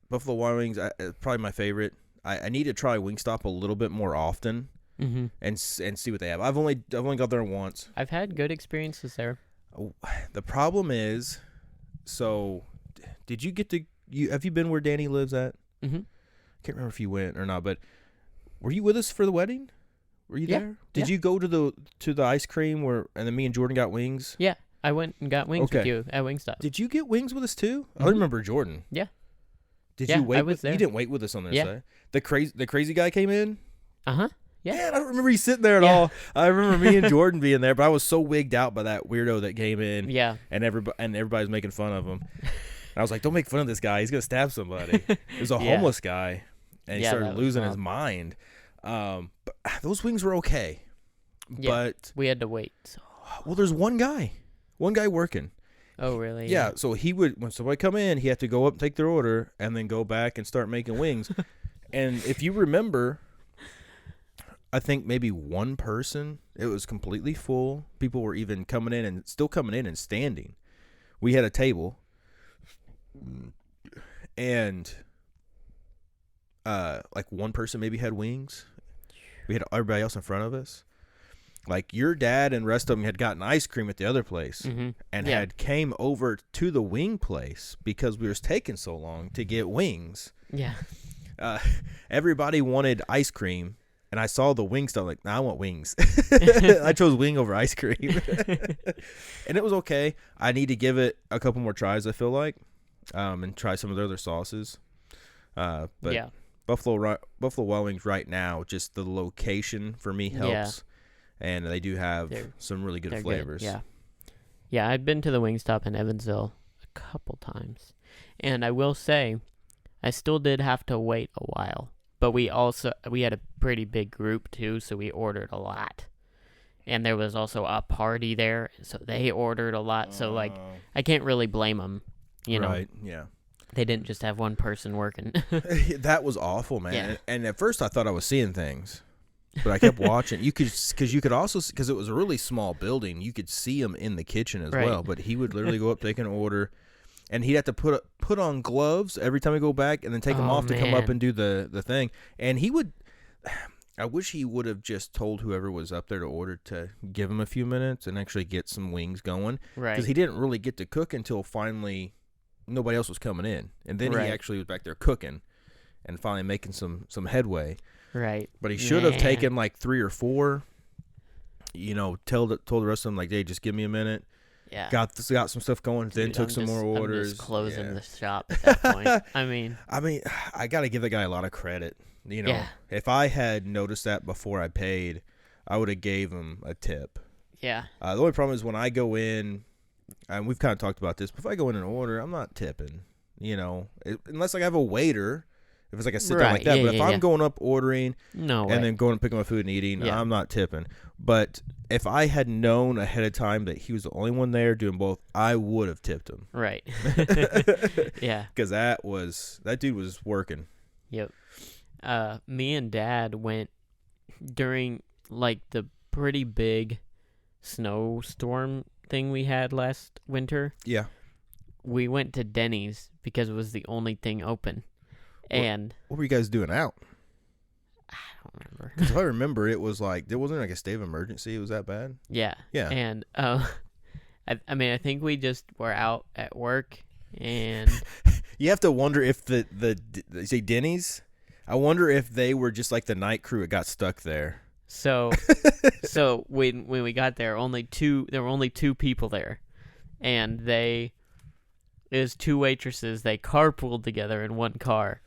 Buffalo Wild Wings, probably my favorite. I need to try Wingstop a little bit more often, and see what they have. I've only got there once.
I've had good experiences there.
The problem is, so did you get to have you been where Danny lives at? Mm-hmm. Can't remember if you went or not, but were you with us for the wedding? Were you there? Did you go to the ice cream and then me and Jordan got wings?
Yeah, I went and got wings with you at Wingstop.
Did you get wings with us too? I remember Jordan.
Yeah.
Did you wait? You didn't wait with us on their side. The crazy guy came in.
Yeah.
Yeah, I don't remember you sitting there at all. I remember me and Jordan being there, but I was so wigged out by that weirdo that came in.
Yeah.
And everybody's making fun of him. And I was like, don't make fun of this guy. He's gonna stab somebody. It was a homeless guy, and he started losing his mind. But those wings were okay.
Yeah,
but
we had to wait. So.
Well, there's one guy working.
Oh, really?
Yeah. So when somebody come in, he had to go up and take their order, and then go back and start making wings. And if you remember, I think maybe one person, it was completely full. People were even coming in and standing. We had a table, and like one person maybe had wings. We had everybody else in front of us. Like, your dad and the rest of them had gotten ice cream at the other place, and had came over to the wing place because we were taking so long to get wings.
Yeah.
Everybody wanted ice cream, and I saw the wing stuff. Like, nah, I want wings. I chose wing over ice cream, and it was okay. I need to give it a couple more tries, I feel like, and try some of the other sauces. But yeah. Buffalo Wild Wings right now, just the location for me helps. Yeah. And they do have some really good flavors. Good.
Yeah, I've been to the Wingstop in Evansville a couple times. And I will say, I still did have to wait a while. But we had a pretty big group too, so we ordered a lot. And there was also a party there, so they ordered a lot. So, like, I can't really blame them, you know.
Right, yeah.
They didn't just have one person working.
That was awful, man.
Yeah.
And at first I thought I was seeing things. But I kept watching. Because it was a really small building, you could see him in the kitchen as well. But he would literally go up, take an order, and he'd have to put on gloves every time he go back, and then take them off to come up and do the thing. And he would. I wish he would have just told whoever was up there to order to give him a few minutes and actually get some wings going. Right. Because he didn't really get to cook until finally nobody else was coming in, and then he actually was back there cooking and finally making some headway.
Right.
But he should have taken like 3 or 4, told the rest of them, like, hey, just give me a minute.
Yeah.
Got some stuff going, then took some more orders.
I'm just closing the shop at that point. I mean,
I got to give the guy a lot of credit. If I had noticed that before I paid, I would have gave him a tip.
Yeah.
The only problem is when I go in, and we've kind of talked about this, but if I go in and order, I'm not tipping, unless I have a waiter. If it's like a sit down like that, but if I'm going up ordering then going and picking my food and eating, I'm not tipping. But if I had known ahead of time that he was the only one there doing both, I would have tipped him.
Right. Yeah.
Because that dude was working.
Yep. Me and Dad went during like the pretty big snowstorm thing we had last winter.
Yeah.
We went to Denny's because it was the only thing open. And
what were you guys doing out?
I don't remember.
Because if I remember, it was like there wasn't like a state of emergency. It was that bad.
Yeah. And I think we just were out at work, and
you have to wonder if the say Denny's. I wonder if they were just like the night crew that got stuck there.
So when we got there, there were only 2 people there, and it was 2 waitresses. They carpooled together in one car.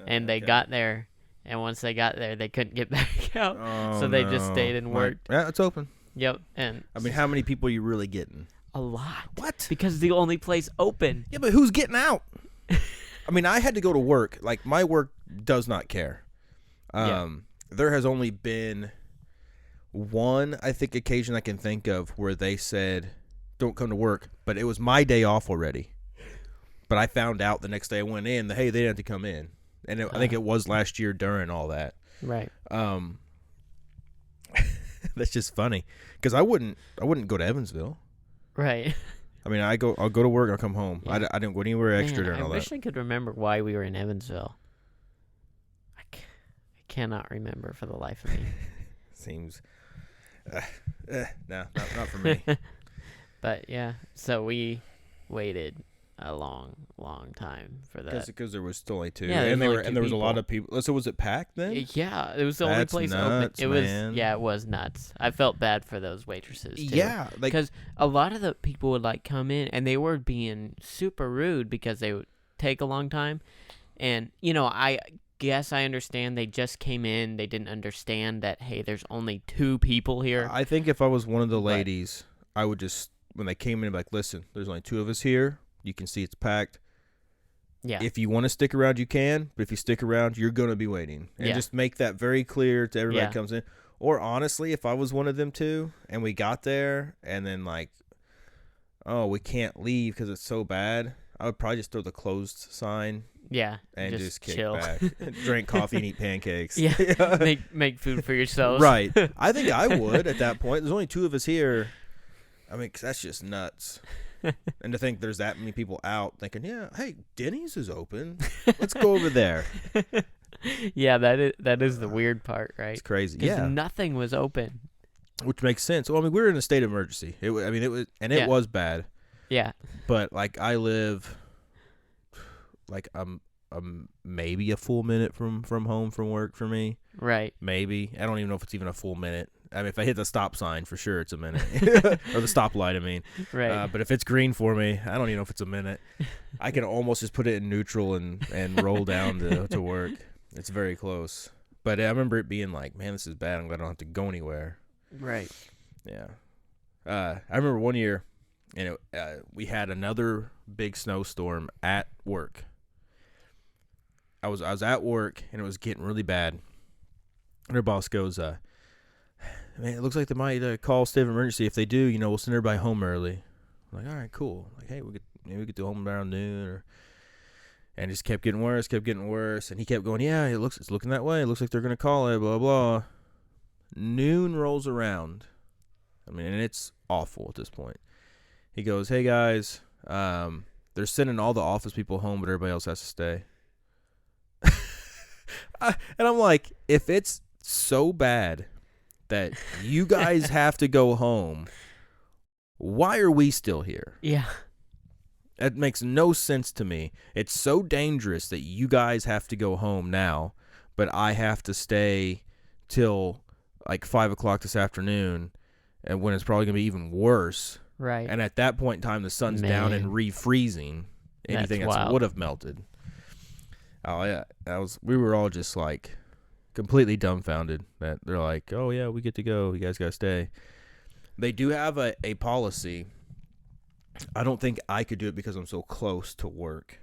and they
Okay.
got there, and once they got there, they couldn't get back out,
Oh
so they just
no.
stayed and worked.
Yeah, it's open.
Yep, and
I mean, how many people are you really getting?
a lot.
What?
Because the only place open.
Yeah, but who's getting out? I mean, I had to go to work. Like, my work does not care. There has only been one, I think, occasion I can think of where they said, don't come to work, but it was my day off already. But I found out the next day I went in that, hey, they didn't have to come in. And I think it was last year during all that.
Right.
That's just funny because I wouldn't go to Evansville.
Right.
I mean, I'll go to work, I'll come home.
Yeah.
I don't go anywhere extra during all
I wish
that.
I could remember why we were in Evansville. I cannot remember for the life of me.
Seems, no, not for me.
But yeah, so we waited a long time for that.
Because there was still only two,
Yeah,
and
only two
there was a lot
people.
of people. So was it packed then?
Yeah, it was the only
That's
place
nuts,
open. It
man.
was it was nuts. I felt bad for those waitresses too.
Yeah, like
Because a lot of the people would like come in and they were being super rude because they would take a long time. And I guess I understand they just came in, they didn't understand that hey, there's only two people here.
I think if I was one of the ladies, I would just when they came in, be like, listen, there's only two of us here. You can see it's packed.
Yeah.
If you want to stick around, you can. But if you stick around, you're going to be waiting. And just make that very clear to everybody that comes in. Or honestly, if I was one of them too, and we got there, and then like, oh, we can't leave because it's so bad, I would probably just throw the closed sign.
Yeah.
And just kick
chill.
back. Drink coffee and eat pancakes.
Yeah. make food for yourselves.
Right. I think I would at that point. There's only two of us here. I mean, 'cause that's just nuts. And to think there's that many people out thinking, yeah, hey, Denny's is open. Let's go over there.
Yeah, that is the weird part, right?
It's crazy.
Because
Yeah.
nothing was open.
Which makes sense. Well, I mean, we were in a state of emergency. It was bad.
Yeah.
But like I live like maybe a full minute from home from work for me.
Right.
Maybe. I don't even know if it's even a full minute. I mean, if I hit the stop sign, for sure it's a minute. Or the stoplight, I mean.
Right.
But if it's green for me, I don't even know if it's a minute. I can almost just put it in neutral and roll down to work. It's very close. But I remember it being like, man, this is bad. I'm glad I don't have to go anywhere.
Right.
Yeah. I remember one year, and we had another big snowstorm at work. I was at work, and it was getting really bad. And our boss goes, man, it looks like they might call state of emergency. If they do, we'll send everybody home early. I'm like, all right, cool. Like, hey, we get to home around noon, and it just kept getting worse, and he kept going, yeah, it's looking that way. It looks like they're gonna call it, blah blah. Noon rolls around. I mean, and it's awful at this point. He goes, hey guys, they're sending all the office people home, but everybody else has to stay. And I'm like, if it's so bad that you guys have to go home, why are we still here?
Yeah.
That makes no sense to me. It's so dangerous that you guys have to go home now, but I have to stay till like 5 o'clock this afternoon, and when it's probably going to be even worse.
Right.
And at that point in time, the sun's down and refreezing anything that would have melted. Oh yeah, we were all just like completely dumbfounded that they're like, oh yeah, we get to go. You guys got to stay. They do have a policy. I don't think I could do it because I'm so close to work.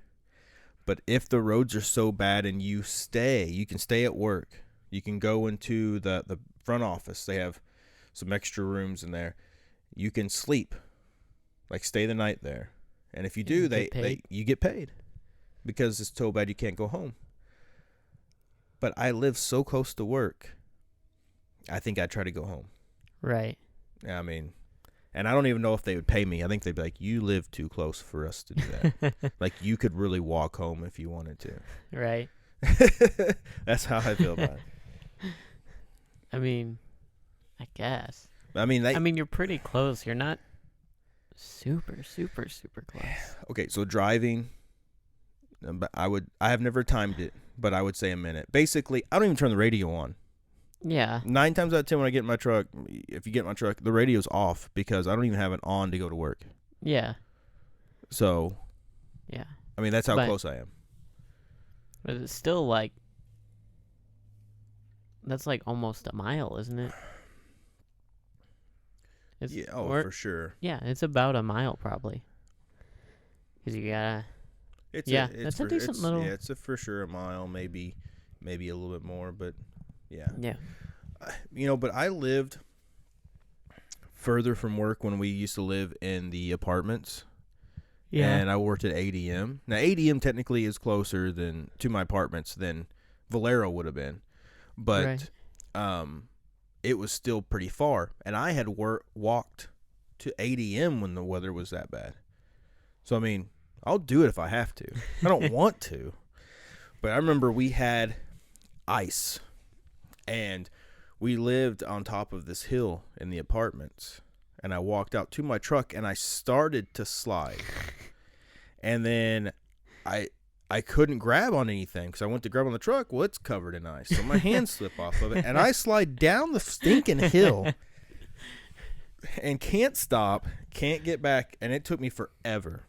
But if the roads are so bad and you can stay at work. You can go into the front office. They have some extra rooms in there. You can sleep, like stay the night there. And if you do, you get paid because it's so bad you can't go home. But I live so close to work. I think I'd try to go home.
Right.
I mean, and I don't even know if they would pay me. I think they'd be like, you live too close for us to do that. Like, you could really walk home if you wanted to.
Right.
That's how I feel about it.
I mean, I guess.
I mean,
you're pretty close. You're not super close.
Okay, so driving, but I have never timed it, but I would say a minute. Basically, I don't even turn the radio on.
Yeah.
9 times out of 10 when I get in my truck, if you get in my truck, the radio's off because I don't even have it on to go to work.
Yeah.
So,
yeah.
I mean, that's how close I am.
But it's still like, that's like almost a mile, isn't it? It's,
Yeah, oh,
or,
for sure.
yeah, it's about a mile probably. Because you gotta,
It's
yeah,
it's
that's a
for
decent little,
yeah, it's for sure a mile, maybe a little bit more, but yeah.
yeah.
But I lived further from work when we used to live in the apartments.
Yeah.
And I worked at ADM. Now ADM technically is closer than to my apartments than Valero would have been, but
Right.
it was still pretty far, and I had walked to ADM when the weather was that bad. So I mean, I'll do it if I have to. I don't want to, but I remember we had ice, and we lived on top of this hill in the apartments, and I walked out to my truck and I started to slide, and then I couldn't grab on anything because I went to grab on the truck. Well, it's covered in ice, so my hands slip off of it, and I slide down the stinking hill and can't stop, can't get back, and it took me forever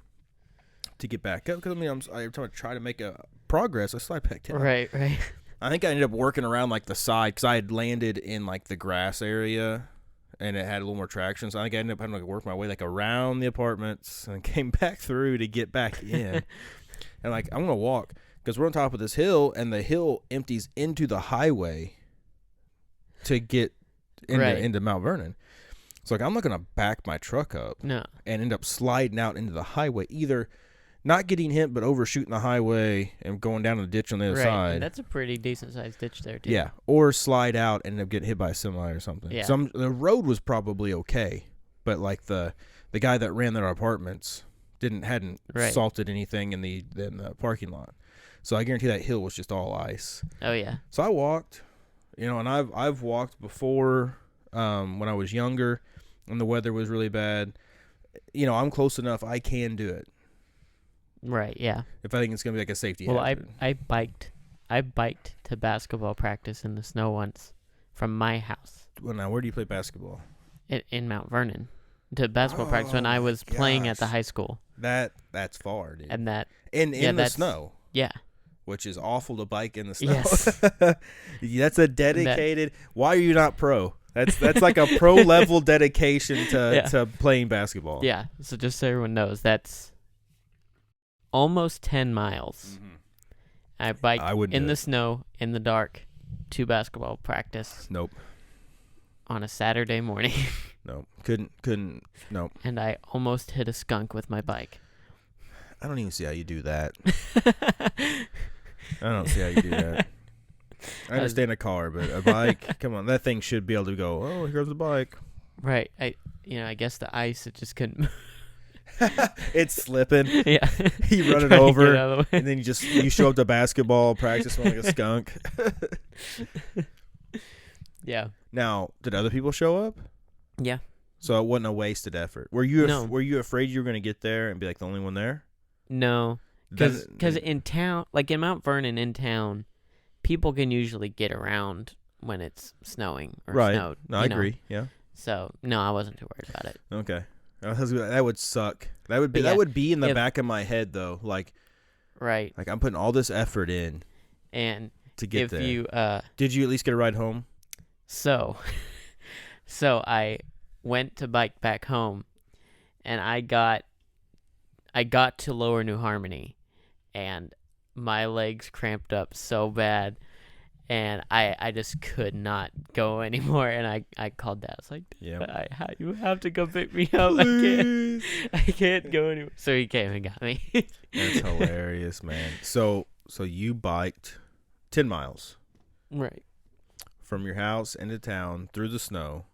to get back up because I mean every time I try to make a progress, I slide back down.
Right.
I think I ended up working around like the side because I had landed in like the grass area and it had a little more traction. So I think I ended up having to work my way like around the apartments and came back through to get back in. And like I'm gonna walk because we're on top of this hill and the hill empties into the highway to get into Mount Vernon. So like I'm not gonna back my truck up
No.
and end up sliding out into the highway, either not getting hit but overshooting the highway and going down the ditch on the other
Right.
side.
And that's a pretty decent sized ditch there too.
Yeah, or slide out and end up getting hit by a semi or something.
Yeah.
The road was probably okay, but like the guy that ran their apartments hadn't
Right.
salted anything in the parking lot. So I guarantee that hill was just all ice.
Oh yeah.
So I walked, and I've walked before when I was younger and the weather was really bad. I'm close enough I can do it.
Right. Yeah.
If I think it's gonna be like a safety
Well,
hazard.
I biked to basketball practice in the snow once from my house
Well, now where do you play basketball?
in Mount Vernon to basketball practice when I was playing at the
gosh.
high school.
That's far, dude.
And that,
in
yeah,
the
that's-
snow.
yeah.
Which is awful to bike in the snow.
Yes.
That's a dedicated. Why are you not pro? That's like a pro level dedication to playing basketball.
Yeah. So just so everyone knows, that's almost 10 miles.
Mm-hmm.
I biked
I wouldn't
in
do
the
it.
snow, in the dark, to basketball practice
Nope.
on a Saturday morning.
Nope. Couldn't. Nope.
And I almost hit a skunk with my bike.
I don't even see how you do that. I don't see how you do that. I understand a car, but a bike, come on, that thing should be able to go, oh, here's the bike.
Right. I guess the ice, it just couldn't.
It's slipping.
Yeah.
You run it
Trying to get
over,
out of the way.
and then you show up to basketball practice like a skunk.
Yeah.
Now, did other people show up?
Yeah.
So it wasn't a wasted effort. Were you
No.
were you afraid you were going to get there and be like the only one there?
No.
Then-
Because in town, like in Mount Vernon in town, people can usually get around when it's snowing or
right.
snowed.
No, I
you know?
agree. Yeah.
So, no, I wasn't too worried about it.
Okay. That would suck. That would be
But yeah,
that would be in the
if-
back of my head though. Like
Right.
I'm putting all this effort in
And
to get
if
there.
you,
Did you at least get a ride home?
so I went to bike back home, and I got to Lower New Harmony, and my legs cramped up so bad, and I just could not go anymore. And I called Dad. I was like,
Yeah.
you have to come pick me up. I can't go anymore. So he came and got me.
That's hilarious, man. So you biked 10 miles
Right.
from your house into town through the snow,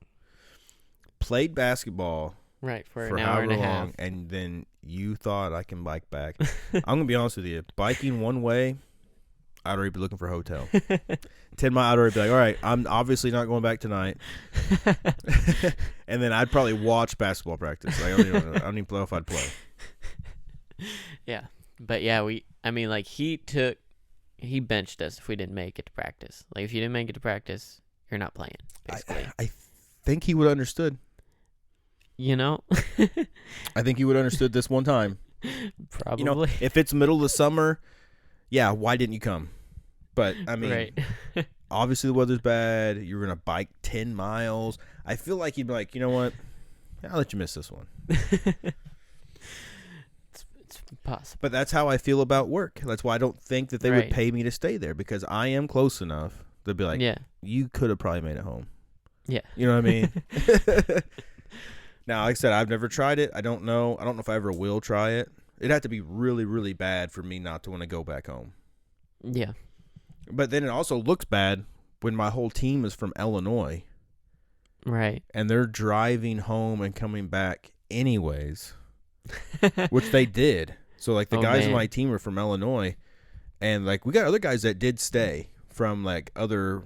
played basketball
Right, for
for
an hour
however
and a half.
long, and then you thought I can bike back. I'm gonna be honest with you. Biking one way, I'd already be looking for a hotel. 10 mile, I'd already be like, all right, I'm obviously not going back tonight. And then I'd probably watch basketball practice. Like, I don't even know if I'd play.
Yeah. But yeah, he benched us if we didn't make it to practice. Like, if you didn't make it to practice, you're not playing, basically.
I think he would have understood.
You know?
I think he would have understood this one time.
Probably.
You know, if it's middle of the summer, yeah, why didn't you come? But I mean,
Right.
obviously the weather's bad. You're gonna bike 10 miles. I feel like you'd be like, you know what? I'll let you miss this one.
It's possible.
But that's how I feel about work. That's why I don't think that they would
Right.
pay me to stay there, because I am close enough. They'd be like,
Yeah.
you could have probably made it home.
Yeah.
You know what I mean? Now, like I said, I've never tried it. I don't know. I don't know if I ever will try it. It'd have to be really, really bad for me not to want to go back home.
Yeah.
But then it also looks bad when my whole team is from Illinois
Right.
and they're driving home and coming back anyways, which they did. So, like, the
Oh,
guys on
man.
my team are from Illinois, and, like, we got other guys that did stay from, like, other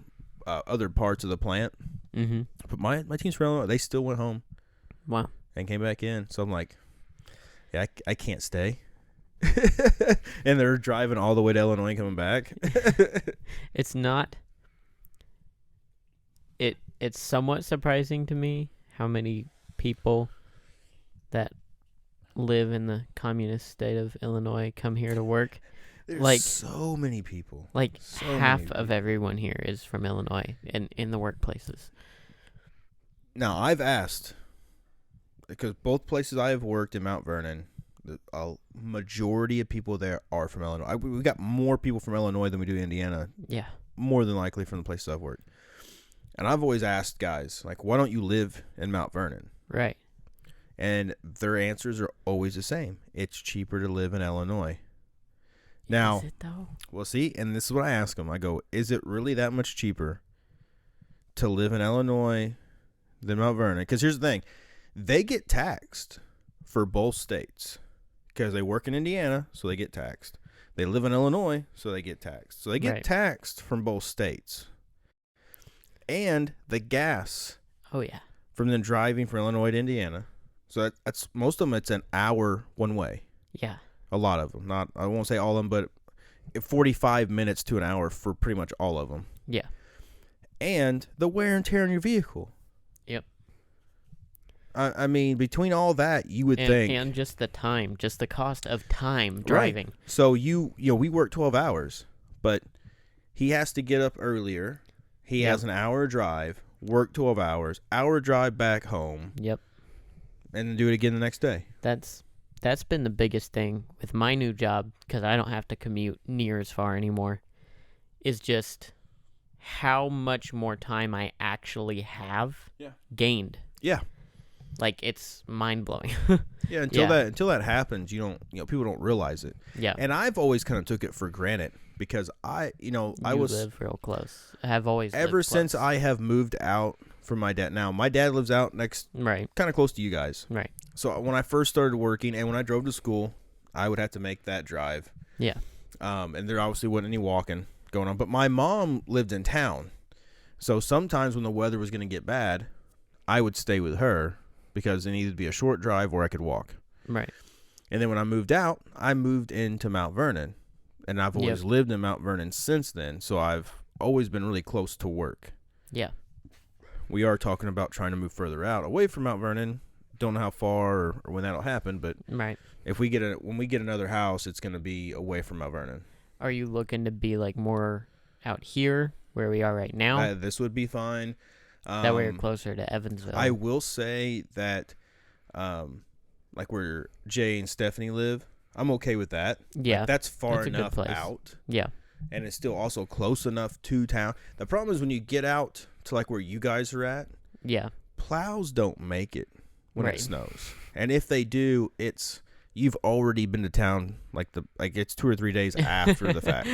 parts of the plant.
Mm-hmm.
But my team's from Illinois. They still went home
Wow.
and came back in. So I'm like, yeah, I can't stay. And they're driving all the way to Illinois and coming back.
It's not. It's somewhat surprising to me how many people that live in the communist state of Illinois come here to work.
There's
Like-
so many people.
Like
So
half
many
of
people.
everyone here is from Illinois in the workplaces.
Now, I've asked, because both places I have worked in Mount Vernon, a majority of people there are from Illinois. We got more people from Illinois than we do Indiana,
Yeah.
more than likely from the places I've worked. And I've always asked guys, like, why don't you live in Mount Vernon?
Right.
And their answers are always the same. It's cheaper to live in Illinois. Now,
Is it though?
well, see, and this is what I ask them. I go, is it really that much cheaper to live in Illinois than Mount Vernon? Because here's the thing. They get taxed for both states because they work in Indiana, so they get taxed. They live in Illinois, so they get taxed. So they get
Right.
taxed from both states. And the gas
Oh yeah.
from them driving from Illinois to Indiana. So that's most of them. It's an hour one way.
Yeah.
A lot of them. Not, I won't say all of them, but 45 minutes to an hour for pretty much all of them.
Yeah.
And the wear and tear on your vehicle.
Yep.
I mean, between all that, you would think.
And just the time, just the cost of time driving.
So we work 12 hours, but he has to get up earlier. He
Yep.
has an hour drive, work 12 hours, hour drive back home,
Yep.
and then do it again the next day.
That's been the biggest thing with my new job, because I don't have to commute near as far anymore, is just how much more time I actually have gained.
Yeah.
Like, it's mind-blowing.
Yeah, until
Yeah.
that happens, people don't realize it.
Yeah.
And I've always kind of took it for granted because I
You
was
live real close. I have always
ever
lived
since
close.
I have moved out from my dad. Now, my dad lives out next,
Right.
kind of close to you guys.
Right.
So when I first started working and when I drove to school, I would have to make that drive.
Yeah.
And there obviously wasn't any walking going on. But my mom lived in town. So sometimes when the weather was going to get bad, I would stay with her because it needed to be a short drive or I could walk.
Right.
And then when I moved out, I moved into Mount Vernon. And I've always lived in Mount Vernon since then. So I've always been really close to work.
Yeah.
We are talking about trying to move further out, away from Mount Vernon. Don't know how far or when that'll happen, but
Right.
when we get another house, it's going to be away from Mount Vernon.
Are you looking to be, like, more out here where we are right now?
This would be fine.
That way you're closer to Evansville.
I will say that, like where Jay and Stephanie live, I'm okay with that.
Yeah.
Like, that's far
that's a good
enough
place.
out,
Yeah.
and it's still also close enough to town. The problem is when you get out to like where you guys are at,
Yeah.
plows don't make it when
Right.
it snows, and if they do, you've already been to town like it's 2 or 3 days after the fact,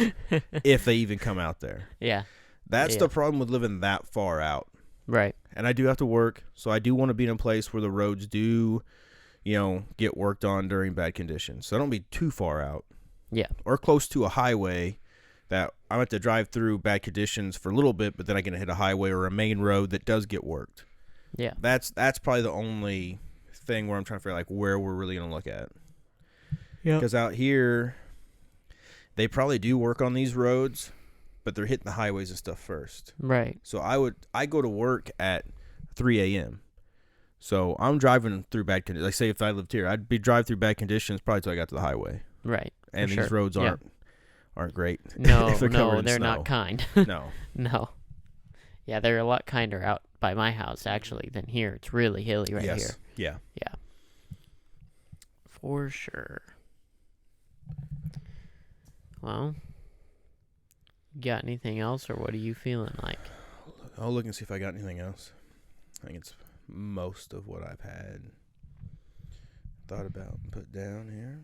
if they even come out there.
Yeah.
That's
Yeah.
the problem with living that far out.
Right.
And I do have to work, so I do want to be in a place where the roads do, get worked on during bad conditions. So I don't be too far out.
Yeah.
Or close to a highway that I have to drive through bad conditions for a little bit, but then I can hit a highway or a main road that does get worked.
Yeah.
That's probably the only thing where I'm trying to figure like where we're really going to look at.
Yeah.
Because out here, they probably do work on these roads, but they're hitting the highways and stuff first.
Right.
So I go to work at 3 a.m. So I'm driving through bad conditions. Like, say if I lived here, I'd be driving through bad conditions probably till I got to the highway.
Right.
And
For
these
sure.
roads
Yeah.
aren't great.
No,
if they're covered
no,
in
they're
snow.
not kind.
No.
No. Yeah, they're a lot kinder out by my house, actually, than here. It's really hilly right here.
Yeah.
Yeah. For sure. Well, got anything else, or what are you feeling like?
I'll look and see if I got anything else. I think it's most of what I've had thought about and put down here.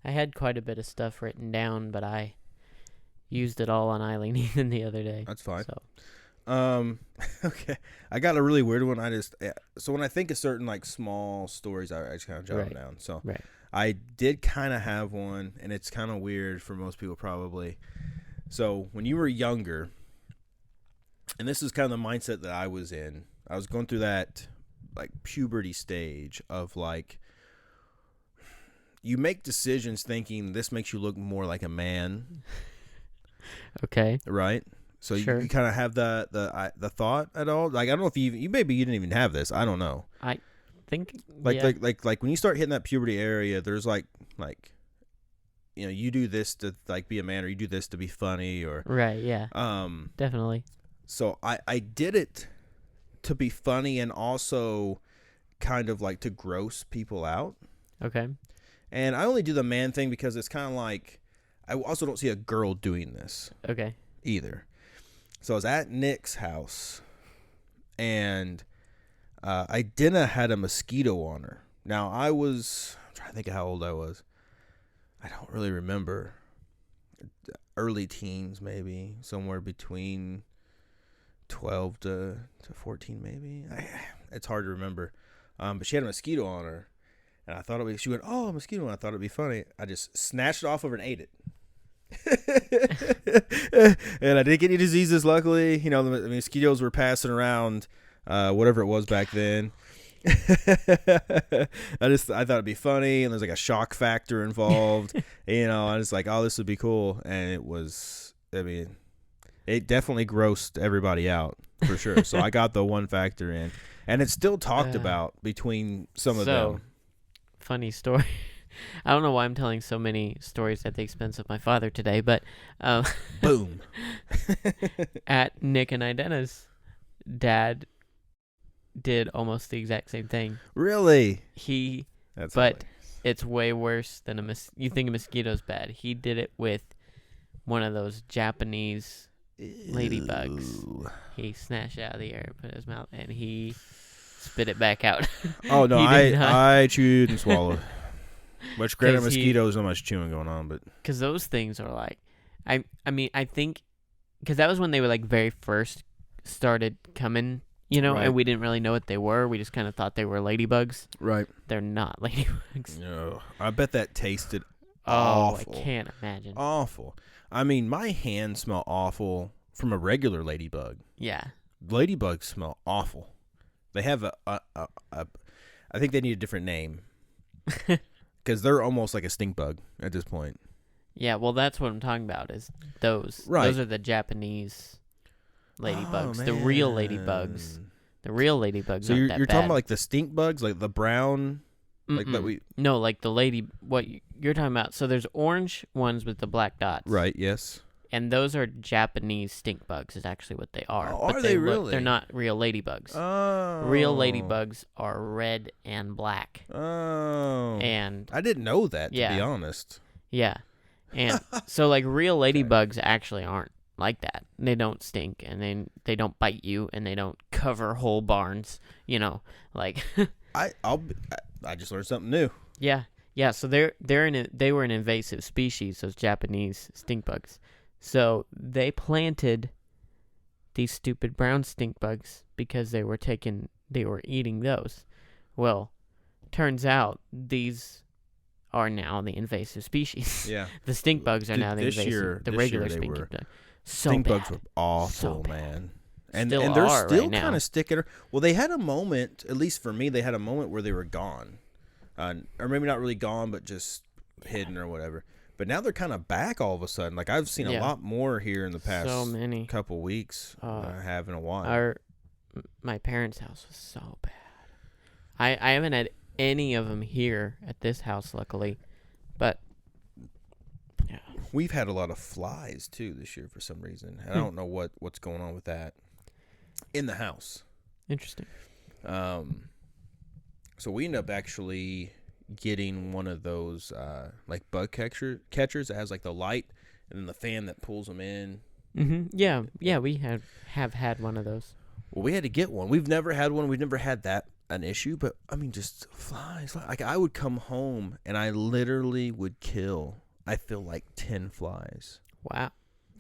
I had quite a bit of stuff written down, but I used it all on Eileen Ethan the other day.
That's fine.
So.
Okay. I got a really weird one. So when I think of certain like small stories, I just kind of jot them down. So
Right.
I did kind of have one, and it's kind of weird for most people probably. So when you were younger, and this is kind of the mindset that I was in, I was going through that like puberty stage of like, you make decisions thinking this makes you look more like a man.
Okay.
Right? So
Sure.
you kind of have the thought at all? Like, I don't know if you maybe you didn't even have this. I don't know.
I think
Like when you start hitting that puberty area, there's like you do this to like be a man, or you do this to be funny, or
right, yeah. Definitely.
So I did it to be funny and also kind of like to gross people out.
Okay.
And I only do the man thing because it's kind of like, I also don't see a girl doing this
Okay.
either. So I was at Nick's house, and Idina had a mosquito on her. Now I'm trying to think of how old I was. I don't really remember. Early teens, maybe. Somewhere between 12 to 14, maybe. It's hard to remember. But she had a mosquito on her. And I thought she went, oh, a mosquito. And I thought it'd be funny. I just snatched it off of her and ate it. And I didn't get any diseases, luckily. You know, the mosquitoes were passing around, whatever it was back then. I thought it'd be funny, and there's like a shock factor involved. I was like, oh, this would be cool. And it was, I mean, it definitely grossed everybody out for sure. So I got the one factor in, and it's still talked about between some of them.
Funny story. I don't know why I'm telling so many stories at the expense of my father today, but
Boom.
At Nick and Idina's dad did almost the exact same thing.
Really?
But
hilarious.
It's way worse than you think a mosquito's bad. He did it with one of those Japanese ladybugs.
Ew.
He snatched it out of the air, put it in his mouth, and he spit it back out.
Oh no, I chewed and swallowed. Much greater
'Cause
mosquitoes, not much chewing going on, but
because those things are like, I mean, I think, because that was when they were like very first started coming,
Right.
and we didn't really know what they were. We just kind of thought they were ladybugs.
right.
They're not ladybugs.
No, I bet that tasted
Oh,
awful.
I can't imagine.
Awful. I mean, my hands smell awful from a regular ladybug.
Yeah.
Ladybugs smell awful. They have I think they need a different name because they're almost like a stink bug at this point.
Yeah, well, that's what I'm talking about. Is those?
Right.
Those are the Japanese ladybugs.
Oh,
the real
man.
ladybugs. The real ladybugs.
So
aren't
you're
that
talking
bad.
about like the stink bugs, like the brown, like that
Mm-mm.
we.
No, like the lady. What you're talking about? So there's orange ones with the black dots.
Right. Yes.
And those are Japanese stink bugs. Is actually what they are.
Oh,
but
are they
look-
really?
They're not real ladybugs.
Oh.
Real ladybugs are red and black.
Oh.
And
I didn't know that, to
Yeah.
be honest.
yeah, and so like real ladybugs actually aren't like that. They don't stink, and they don't bite you, and they don't cover whole barns. Like
I just learned something new.
yeah. So they were an invasive species, those Japanese stink bugs. So they planted these stupid brown stink bugs because they were eating those. Well, turns out these are now the invasive species.
Yeah.
The stink bugs are now the
This
invasive.
year-
The
this
regular
year they
stink
were-
bug. So
Stink
bad.
bugs were awful,
So bad.
man. And
Still
and they're
are
still
right now.
kind of sticking. Well, they had a moment, at least for me, they had a moment where they were gone, or maybe not really gone, but just hidden or whatever. But now they're kind of back all of a sudden. Like I've seen a
Yeah.
lot more here in the past
So many.
couple weeks than I have in a while.
My parents' house was so bad. I haven't had any of them here at this house, luckily, but
we've had a lot of flies too this year for some reason. And I don't know what's going on with that in the house.
Interesting.
So we end up actually getting one of those like bug catchers that has like the light and then the fan that pulls them in.
Yeah, we have had one of those.
Well, we had to get one. We've never had one. We've never had that an issue, but I mean, just flies. Like I would come home and I literally would kill, I feel like 10 flies.
Wow.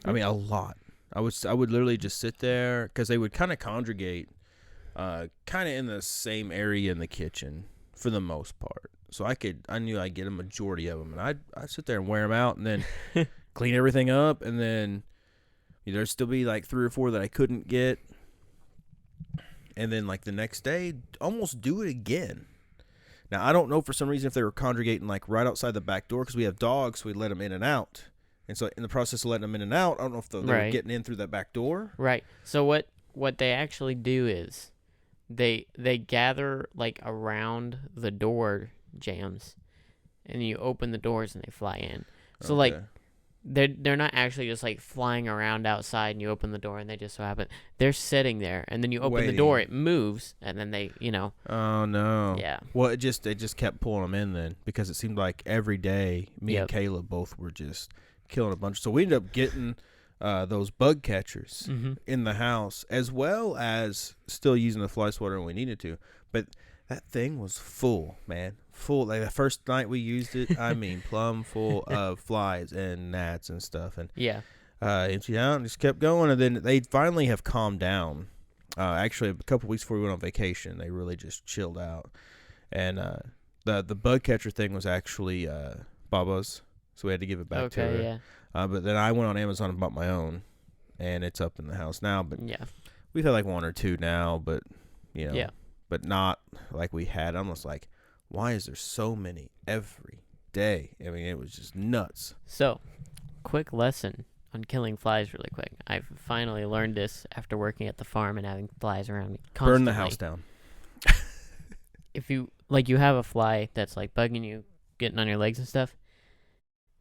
I mean, a lot. I would literally just sit there because they would kind of congregate, kind of in the same area in the kitchen for the most part. So I knew I'd get a majority of them, and I'd sit there and wear them out, and then clean everything up, and then there'd still be like 3 or 4 that I couldn't get, and then like the next day, almost do it again. Now I don't know for some reason if they were congregating like right outside the back door because we have dogs, so we let them in and out. And so in the process of letting them in and out, I don't know if they were getting in through that back door.
Right. So what they actually do is they gather like around the door jams, and you open the doors and they fly in. So like they're not actually just like flying around outside and you open the door and they just so happen. They're sitting there and then you open the door, it moves, and then they,
Oh no.
Yeah.
Well, it just kept pulling them in then because it seemed like every day me and Kayla both were just killing a bunch. So we ended up getting those bug catchers in the house, as well as still using the fly swatter when we needed to. But that thing was full, man. Full. Like the first night we used it, I mean, plumb full of flies and gnats and stuff. And emptied out and just kept going. And then they finally have calmed down. Actually, a couple weeks before we went on vacation, they really just chilled out. And the bug catcher thing was actually Baba's, so we had to give it back to her.
Yeah.
But then I went on Amazon and bought my own, and it's up in the house now. But we've had like 1 or 2 now, but but not like we had. Almost like, why is there so many every day? I mean, it was just nuts.
So, quick lesson on killing flies really quick. I've finally learned this after working at the farm and having flies around me constantly.
Burn the house down.
If you have a fly that's like bugging you, getting on your legs and stuff,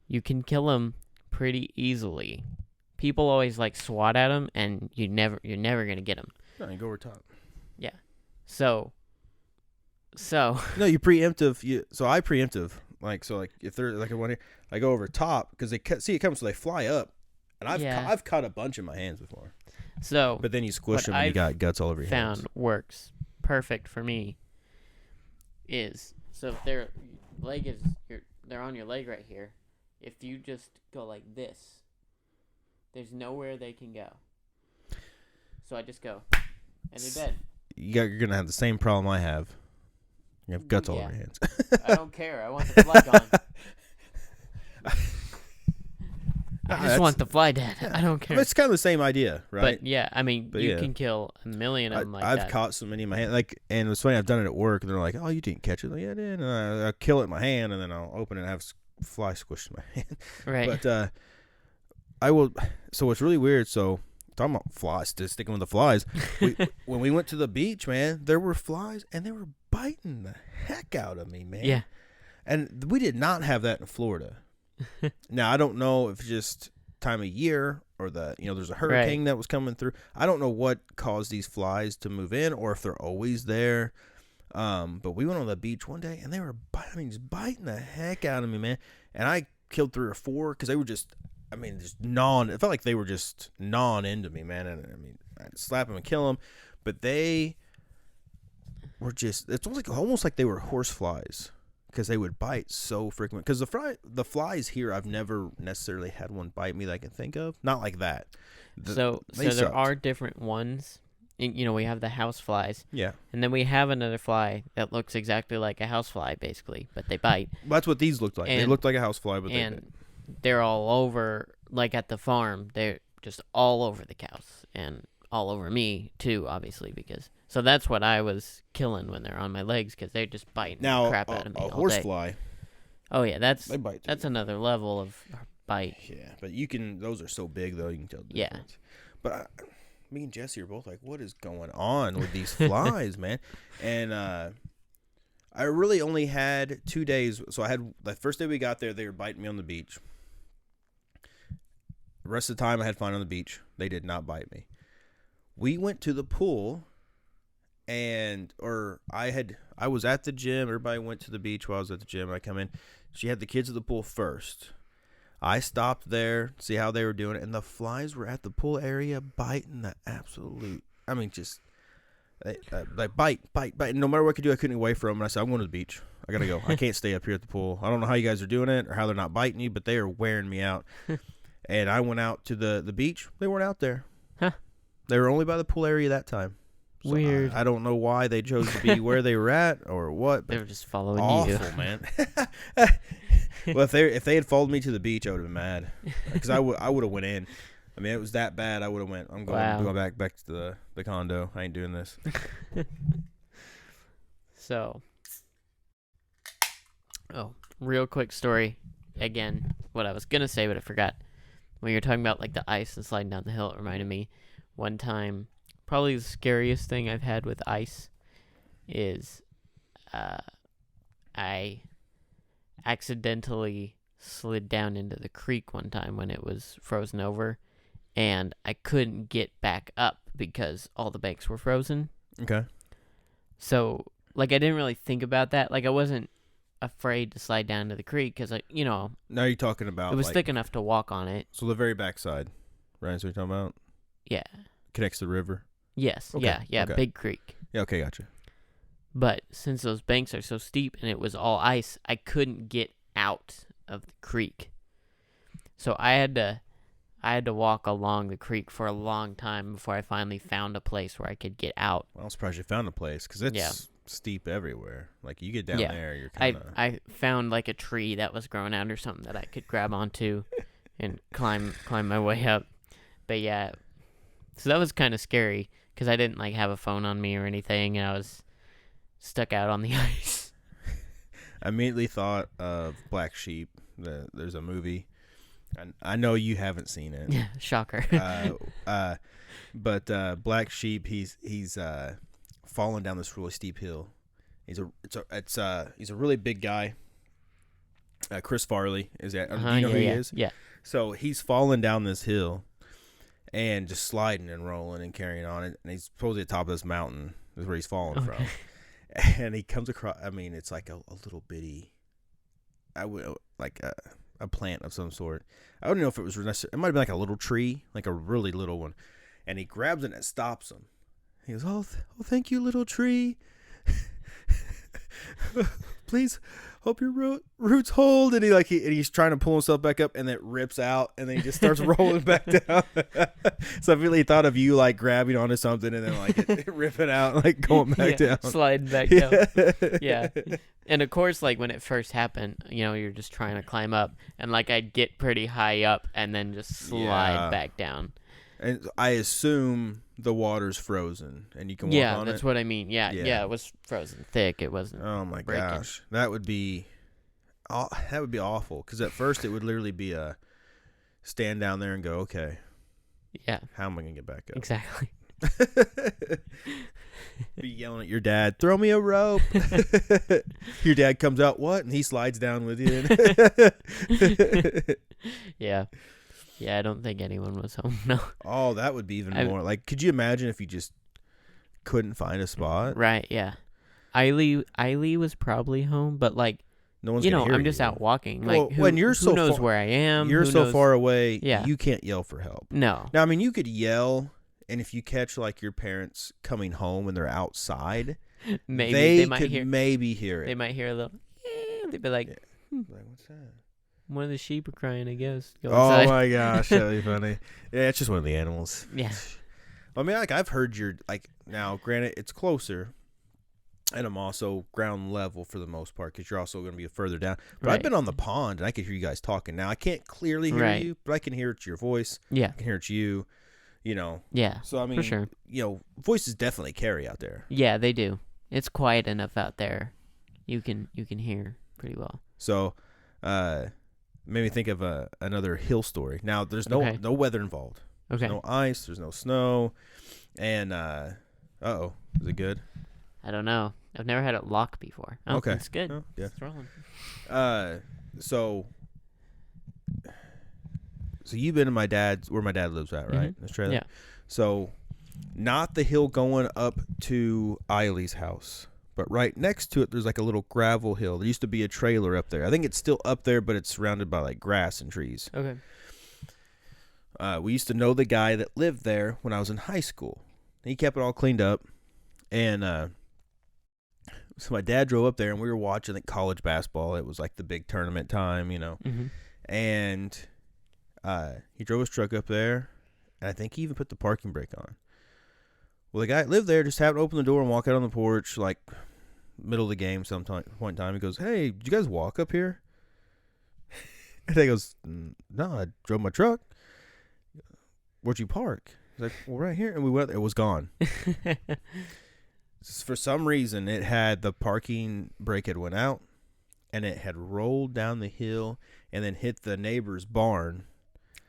you can kill them pretty easily. People always like swat at them, and you're never gonna get them.
No, you go over top.
Yeah. So.
No, you preemptive. So I preemptive. Like if they're like one here, I go over top because they see it comes, so they fly up, and I've caught a bunch in my hands before.
So.
But then you squish them and you got guts all over your hands.
Found works perfect for me. Is so if their leg is they're on your leg right here. If you just go like this, there's nowhere they can go. So I just go, and they're dead.
You're gonna have the same problem I have. You have guts all over your hands.
I don't care. I want the fly gone. I just want the fly dead. I don't care.
It's kind of the same idea, right?
But yeah, I mean, you can kill a million of them like that.
I've caught so many in my hand. Like, and it's funny, I've done it at work, and they're like, "Oh, you didn't catch it." Like, yeah, I did. And I'll kill it in my hand, and then I'll open it and have fly squished in my hand.
Right.
But I will. So it's really weird. So talking about flies, just sticking with the flies. When we went to the beach, man, there were flies, and they were biting the heck out of me, man.
Yeah.
And we did not have that in Florida. Now I don't know if it's just time of year or there's a hurricane that was coming through. I don't know what caused these flies to move in or if they're always there. But we went on the beach one day and they were just biting the heck out of me, man. And I killed 3 or 4 because they were just gnawing. It felt like they were just gnawing into me, man. And I'd slap them and kill them, but they were it's almost like they were horse flies. Because they would bite so frequent. Because the flies here, I've never necessarily had one bite me that I can think of. Not like that.
So there are different ones. We have the house flies.
Yeah.
And then we have another fly that looks exactly like a house fly, basically, but they bite.
Well, that's what these looked like. They looked like a house fly, but
they're all over, like at the farm. They're just all over the cows and all over me too, obviously, because. So that's what I was killing when they're on my legs because they're just biting the crap out of me all day.
A horsefly.
Oh yeah,
they bite too.
That's another level of bite.
Yeah, but those are so big though, you can tell the difference. But me and Jesse are both like, what is going on with these flies, man? And I really only had 2 days. So I had the first day we got there, they were biting me on the beach. The rest of the time I had fun on the beach. They did not bite me. We went to the pool, I was at the gym. Everybody went to the beach while I was at the gym. I come in. She had the kids at the pool first. I stopped there, see how they were doing it, and the flies were at the pool area biting the absolute. I mean, just like bite. And no matter what I could do, I couldn't get away from them. And I said, I'm going to the beach. I gotta go. I can't stay up here at the pool. I don't know how you guys are doing it or how they're not biting you, but they are wearing me out. And I went out to the beach. They weren't out there.
Huh.
They were only by the pool area that time. So
Weird.
I don't know why they chose to be where they were at or what.
They were just following you.
Awful, man. Well, if they had followed me to the beach, I would have been mad because I would have went in. I mean, it was that bad. I would have went. I'm going back to the condo. I ain't doing this.
So, real quick story. Again, what I was gonna say, but I forgot. When you're talking about like the ice and sliding down the hill, it reminded me one time. Probably the scariest thing I've had with ice is I accidentally slid down into the creek one time when it was frozen over, and I couldn't get back up because all the banks were frozen.
Okay.
So, like, I didn't really think about that. Like, I wasn't afraid to slide down to the creek because,
Now you're talking about
it was thick enough to walk on it.
So the very backside, right? That's what you're talking about?
Yeah.
Connects to the river?
Yes.
Okay.
Yeah.
Okay.
Big creek.
Yeah, okay, gotcha.
But since those banks are so steep and it was all ice, I couldn't get out of the creek. So I had to walk along the creek for a long time before I finally found a place where I could get out.
Well, I'm surprised you found a place because it's steep everywhere. Like, you get down there, you're kind of...
I found, like, a tree that was growing out or something that I could grab onto and climb my way up. But, yeah, so that was kind of scary because I didn't, like, have a phone on me or anything, and I was stuck out on the ice.
I immediately thought of Black Sheep. There's a movie. I know you haven't seen it.
Yeah, shocker.
But Black Sheep, he's falling down this really steep hill. He's a really big guy. Chris Farley is that? Do you know who he is?
Yeah.
So he's falling down this hill and just sliding and rolling and carrying on. And he's supposedly at the top of this mountain is where he's falling from. And he comes across. I mean, it's like a little bitty. A plant of some sort. I don't know if it was necessary. It might have been like a little tree, like a really little one. And he grabs it and it stops him. He goes, "Oh, thank you, little tree. Please, hope your roots hold." And he's trying to pull himself back up, and it rips out, and then he just starts rolling back down. So I really thought of you like grabbing onto something and then like it ripping out, and, like going back down,
sliding back down. Yeah. And of course, like when it first happened, you're just trying to climb up, and like I'd get pretty high up and then just slide back down.
And I assume the water's frozen and you can walk on it.
Yeah, that's what I mean. Yeah, it was frozen thick. It wasn't.
Oh my
breaking.
gosh, that would be awful. Because at first it would literally be a stand down there and go, okay,
yeah,
how am I gonna get back up?
Exactly.
Be yelling at your dad, "Throw me a rope." Your dad comes out, "What?" And he slides down with you.
Yeah. Yeah, I don't think anyone was home. No.
Oh, that would be even more. Like, could you imagine if you just couldn't find a spot?
Right, yeah. Eiley was probably home, but like,
no one's gonna hear
I'm just out walking. Like,
when you're
who knows where I am?
You're
who
so
knows?
far away,
Yeah.
you can't yell for help.
No.
Now, I mean, you could yell, and if you catch like your parents coming home and they're outside,
Maybe
they
might
could
hear.
maybe hear it.
They might hear a little. They'd be like,
Like, what's that?
One of the sheep are crying, I guess. Go
Oh
inside.
my gosh, that'd be funny. Yeah, it's just one of the animals.
Yeah.
I mean, like, I've heard now, granted, it's closer, and I'm also ground level for the most part because you're also going to be further down. But I've been on the pond, and I can hear you guys talking. Now, I can't clearly hear you, but I can hear it's your voice.
Yeah.
I can hear it's you,
Yeah.
So, I mean,
for sure.
Voices definitely carry out there.
Yeah, they do. It's quiet enough out there. You can hear pretty well.
So, made me think of another hill story. Now, there's no weather involved.
Okay.
There's no ice. There's no snow. And, uh-oh. Is it good?
I don't know. I've never had it lock before. Oh,
okay.
It's good.
Oh, yeah.
It's rolling.
So So you've been to where my dad lives at, right?
Mhm.
This trailer.
Yeah.
So not the hill going up to Eiley's house, but right next to it, there's like a little gravel hill. There used to be a trailer up there. I think it's still up there, but it's surrounded by like grass and trees.
Okay.
We used to know the guy that lived there when I was in high school. He kept it all cleaned up, and so my dad drove up there, and we were watching like college basketball. It was like the big tournament time,
Mhm.
and he drove his truck up there, and I think he even put the parking brake on. Well, the guy that lived there just happened to open the door and walk out on the porch, like middle of the game sometime point in time. He goes, "Hey, did you guys walk up here?" And he goes, "No, I drove my truck." "Where'd you park?" He's like, "Well, right here." And we went. It was gone. For some reason, it had the parking brake had went out, and it had rolled down the hill and then hit the neighbor's barn.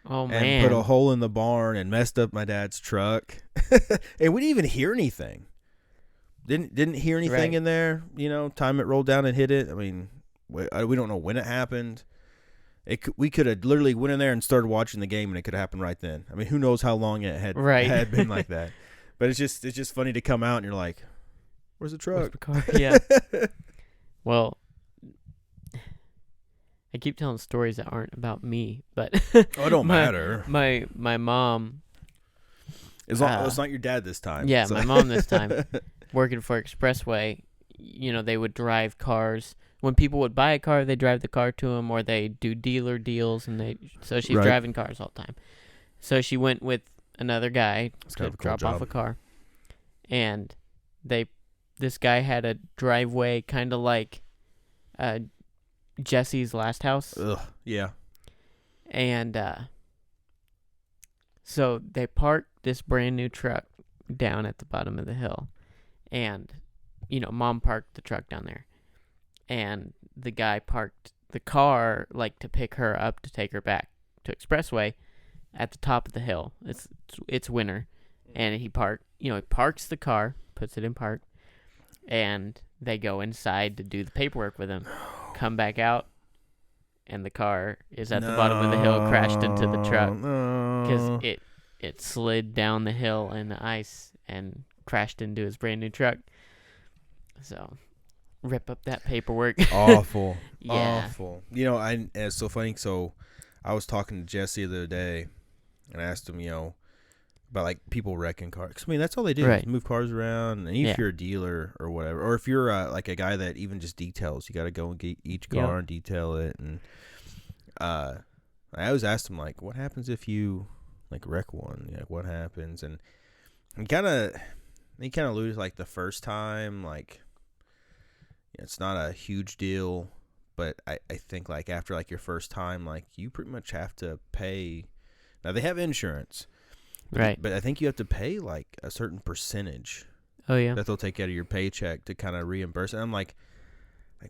Oh
And
man.
put a hole in the barn and messed up my dad's truck. And we didn't even hear anything. Didn't hear anything
Right.
in there. Time it rolled down and hit it. I mean, we don't know when it happened. We could have literally went in there and started watching the game, and it could have happened right then. I mean, who knows how long it had been like that. But it's just funny to come out and you're like, "Where's the truck?"
Where's the car? Yeah. Well, I keep telling stories that aren't about me, but
Oh, it don't matter.
My mom.
As long it's not your dad this time.
Yeah,
so.
my mom this time, working for Expressway. They would drive cars. When people would buy a car, they drive the car to them, or they do dealer deals, and so she's
Right.
driving cars all the time. So she went with another guy
It's
to
kind of a cool
drop off
job.
a car, and this guy had a driveway kind of like Jesse's last house.
Ugh. Yeah.
And so they parked this brand new truck down at the bottom of the hill. And, mom parked the truck down there. And the guy parked the car, like, to pick her up to take her back to Expressway at the top of the hill. It's winter. And he parks the car, puts it in park, and they go inside to do the paperwork with him. Come back out, and the car is at the bottom of the hill, crashed into the truck because it slid down the hill in the ice and crashed into his brand new truck. So, rip up that paperwork.
Awful.
Yeah.
Awful. It's so funny. So, I was talking to Jesse the other day, and I asked him, about like people wrecking cars. 'Cause, I mean, that's all they do.
Right.
Is move cars around. And
Yeah.
if you're a dealer or whatever, or if you're like a guy that even just details, you got to go and get each car and detail it. And I always asked him, like, what happens if you like wreck one? Like, what happens? And he kind of alluded like the first time, like, it's not a huge deal, but I think like after like your first time, like you pretty much have to pay. Now they have insurance.
Right.
But I think you have to pay like a certain percentage
Oh, yeah.
that they'll take out of your paycheck to kind of reimburse. And I'm like,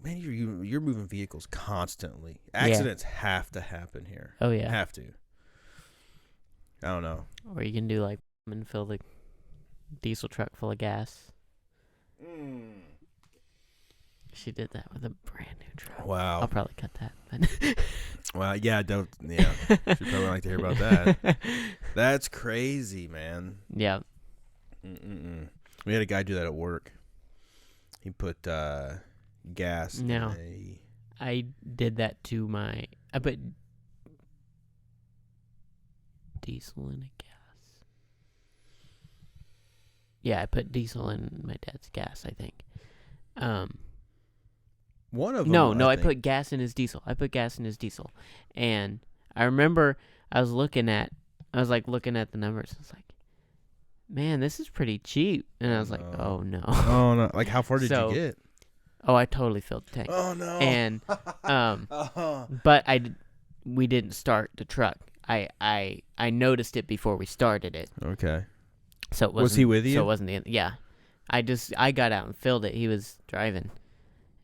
man, you're moving vehicles constantly. Accidents have to happen here.
Oh, yeah.
Have to. I don't know.
Or you can do like and fill the diesel truck full of gas. She did that with a brand new truck.
Wow.
I'll probably cut that. But
Well, yeah, don't. Yeah, she'd probably like to hear about that. That's crazy, man.
Yeah.
We had a guy do that at work. He put gas.
No.
In
I did that to I put diesel in a gas. Yeah, I put diesel in my dad's gas, I think.
one of them.
No, I
think.
put gas in his diesel. And I remember I was looking at the numbers. I was like, man, this is pretty cheap. And I was like, oh no.
Oh no! Like, how far did
So-
you get?
Oh, I totally filled the tank.
Oh no!
And but we didn't start the truck. I noticed it before we started it.
Okay.
So it wasn't,
Was he with you?
So it wasn't the end. Yeah. I got out and filled it. He was driving.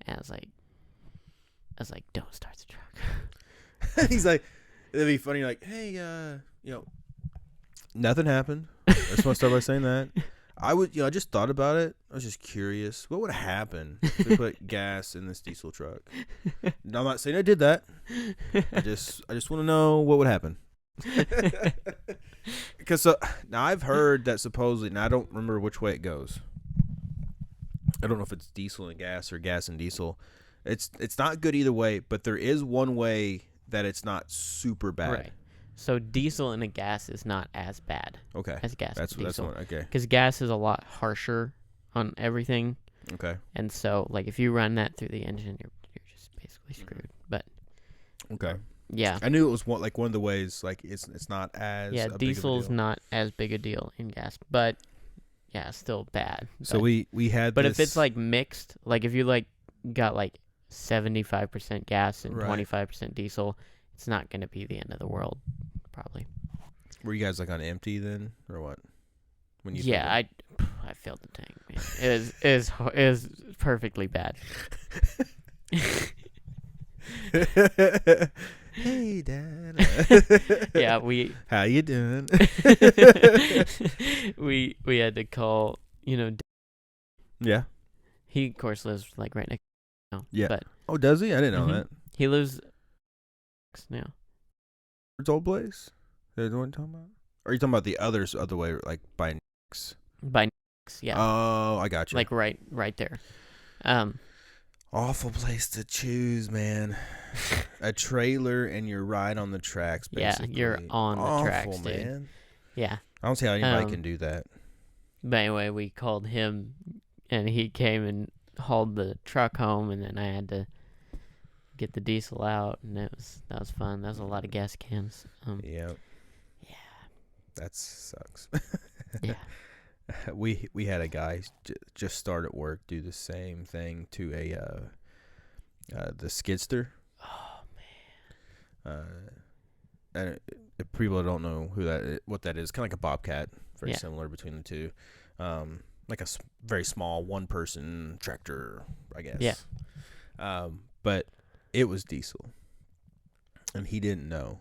And I was like, don't start the truck.
He's like, it'd be funny. Like, hey, nothing happened. I just want to start by saying that. I just thought about it. I was just curious. What would happen if we put gas in this diesel truck? No, I'm not saying I did that. I just want to know what would happen. Because now I've heard that supposedly, and I don't remember which way it goes. I don't know if it's diesel and gas or gas and diesel. It's not good either way, but there is one way that it's not super bad.
Right. So diesel in a gas is not as bad
Okay.
as gas and
That's
diesel.
one. Okay.
Because gas is a lot harsher on everything.
Okay.
And so, like, if you run that through the engine, you're just basically screwed. But
Okay.
yeah,
I knew it was one of the ways. Like it's not as
yeah,
a big of a
diesel's
deal.
not as big a deal in gas, but yeah, still bad.
So
but,
we had.
But
this,
if it's like mixed, like if you like got like 75% gas and
Right.
25% diesel, it's not gonna be the end of the world, probably.
Were you guys like on empty then, or what? When you
Yeah, I filled the tank. Man. It was perfectly bad.
Hey, Dad.
Yeah, we
How you doing?
we had to call.
Yeah.
He of course lives like right next. Now,
Yeah.
but
Oh, does he? I didn't know
Mhm.
that.
he lives now.
His old place. Is that what you're talking about? Or are you talking about the other way, like by Nick's?
By next, yeah,
Oh, I got you.
like right there.
Awful place to choose, man. A trailer and you're right on the tracks,
Yeah,
basically.
you're on the
Awful,
tracks, dude.
man.
Yeah.
I don't see how anybody
Um,
can do that.
But anyway, we called him, and he came and hauled the truck home, and then I had to get the diesel out, and that was fun. That was a lot of gas cans.
Yeah.
Yeah.
That sucks.
Yeah.
We had a guy just start at work do the same thing to the skidster.
Oh
And if people don't know what that is, kind of like a bobcat, very
Yeah.
similar between the two. Like a very small one-person tractor, I guess.
Yeah.
But it was diesel, and he didn't know.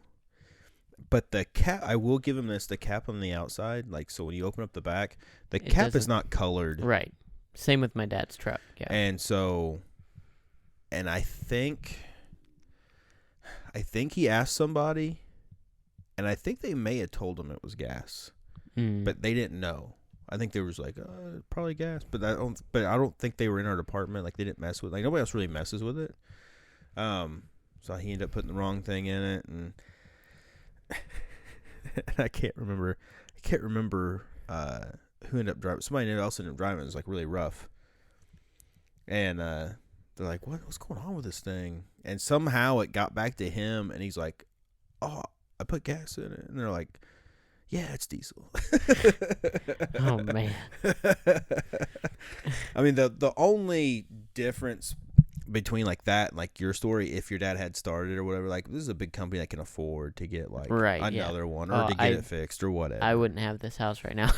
But the cap, I will give him this: the cap on the outside, like so, when you open up the back, the
It
cap is
doesn't-
not colored,
Right. Same with my dad's truck. Yeah.
and so, and I think he asked somebody, and I think they may have told him it was gas, but they didn't know. I think they was like, probably gas, but I don't think they were in our department. Like they didn't mess with, like nobody else really messes with it. So he ended up putting the wrong thing in it, and I can't remember who ended up driving. Somebody else ended up driving. It was like really rough, and they're like, what's going on with this thing? And somehow it got back to him, and he's like, oh, I put gas in it, and they're like, yeah, it's diesel.
Oh man.
I mean, the only difference between like that and like your story, if your dad had started or whatever, like this is a big company that can afford to get like another one or to get it fixed or whatever.
I wouldn't have this house right now.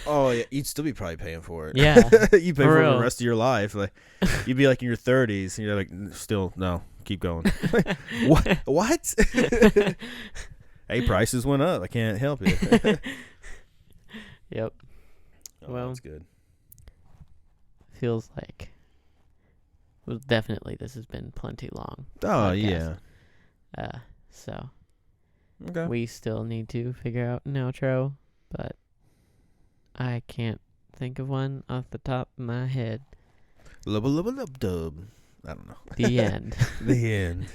Oh yeah, you'd still be probably paying for it.
Yeah,
you pay for it
real.
the rest of your life. Like you'd be like in your 30s, and you're like, still no, keep going. What? Hey, prices went up. I can't help it.
Yep.
Oh,
Well,
that's good.
Feels like. Well, definitely this has been plenty long.
Oh
podcast.
yeah.
So
Okay.
we still need to figure out an outro, but I can't think of one off the top of my head.
Lub dub. I don't know.
The end.
The end.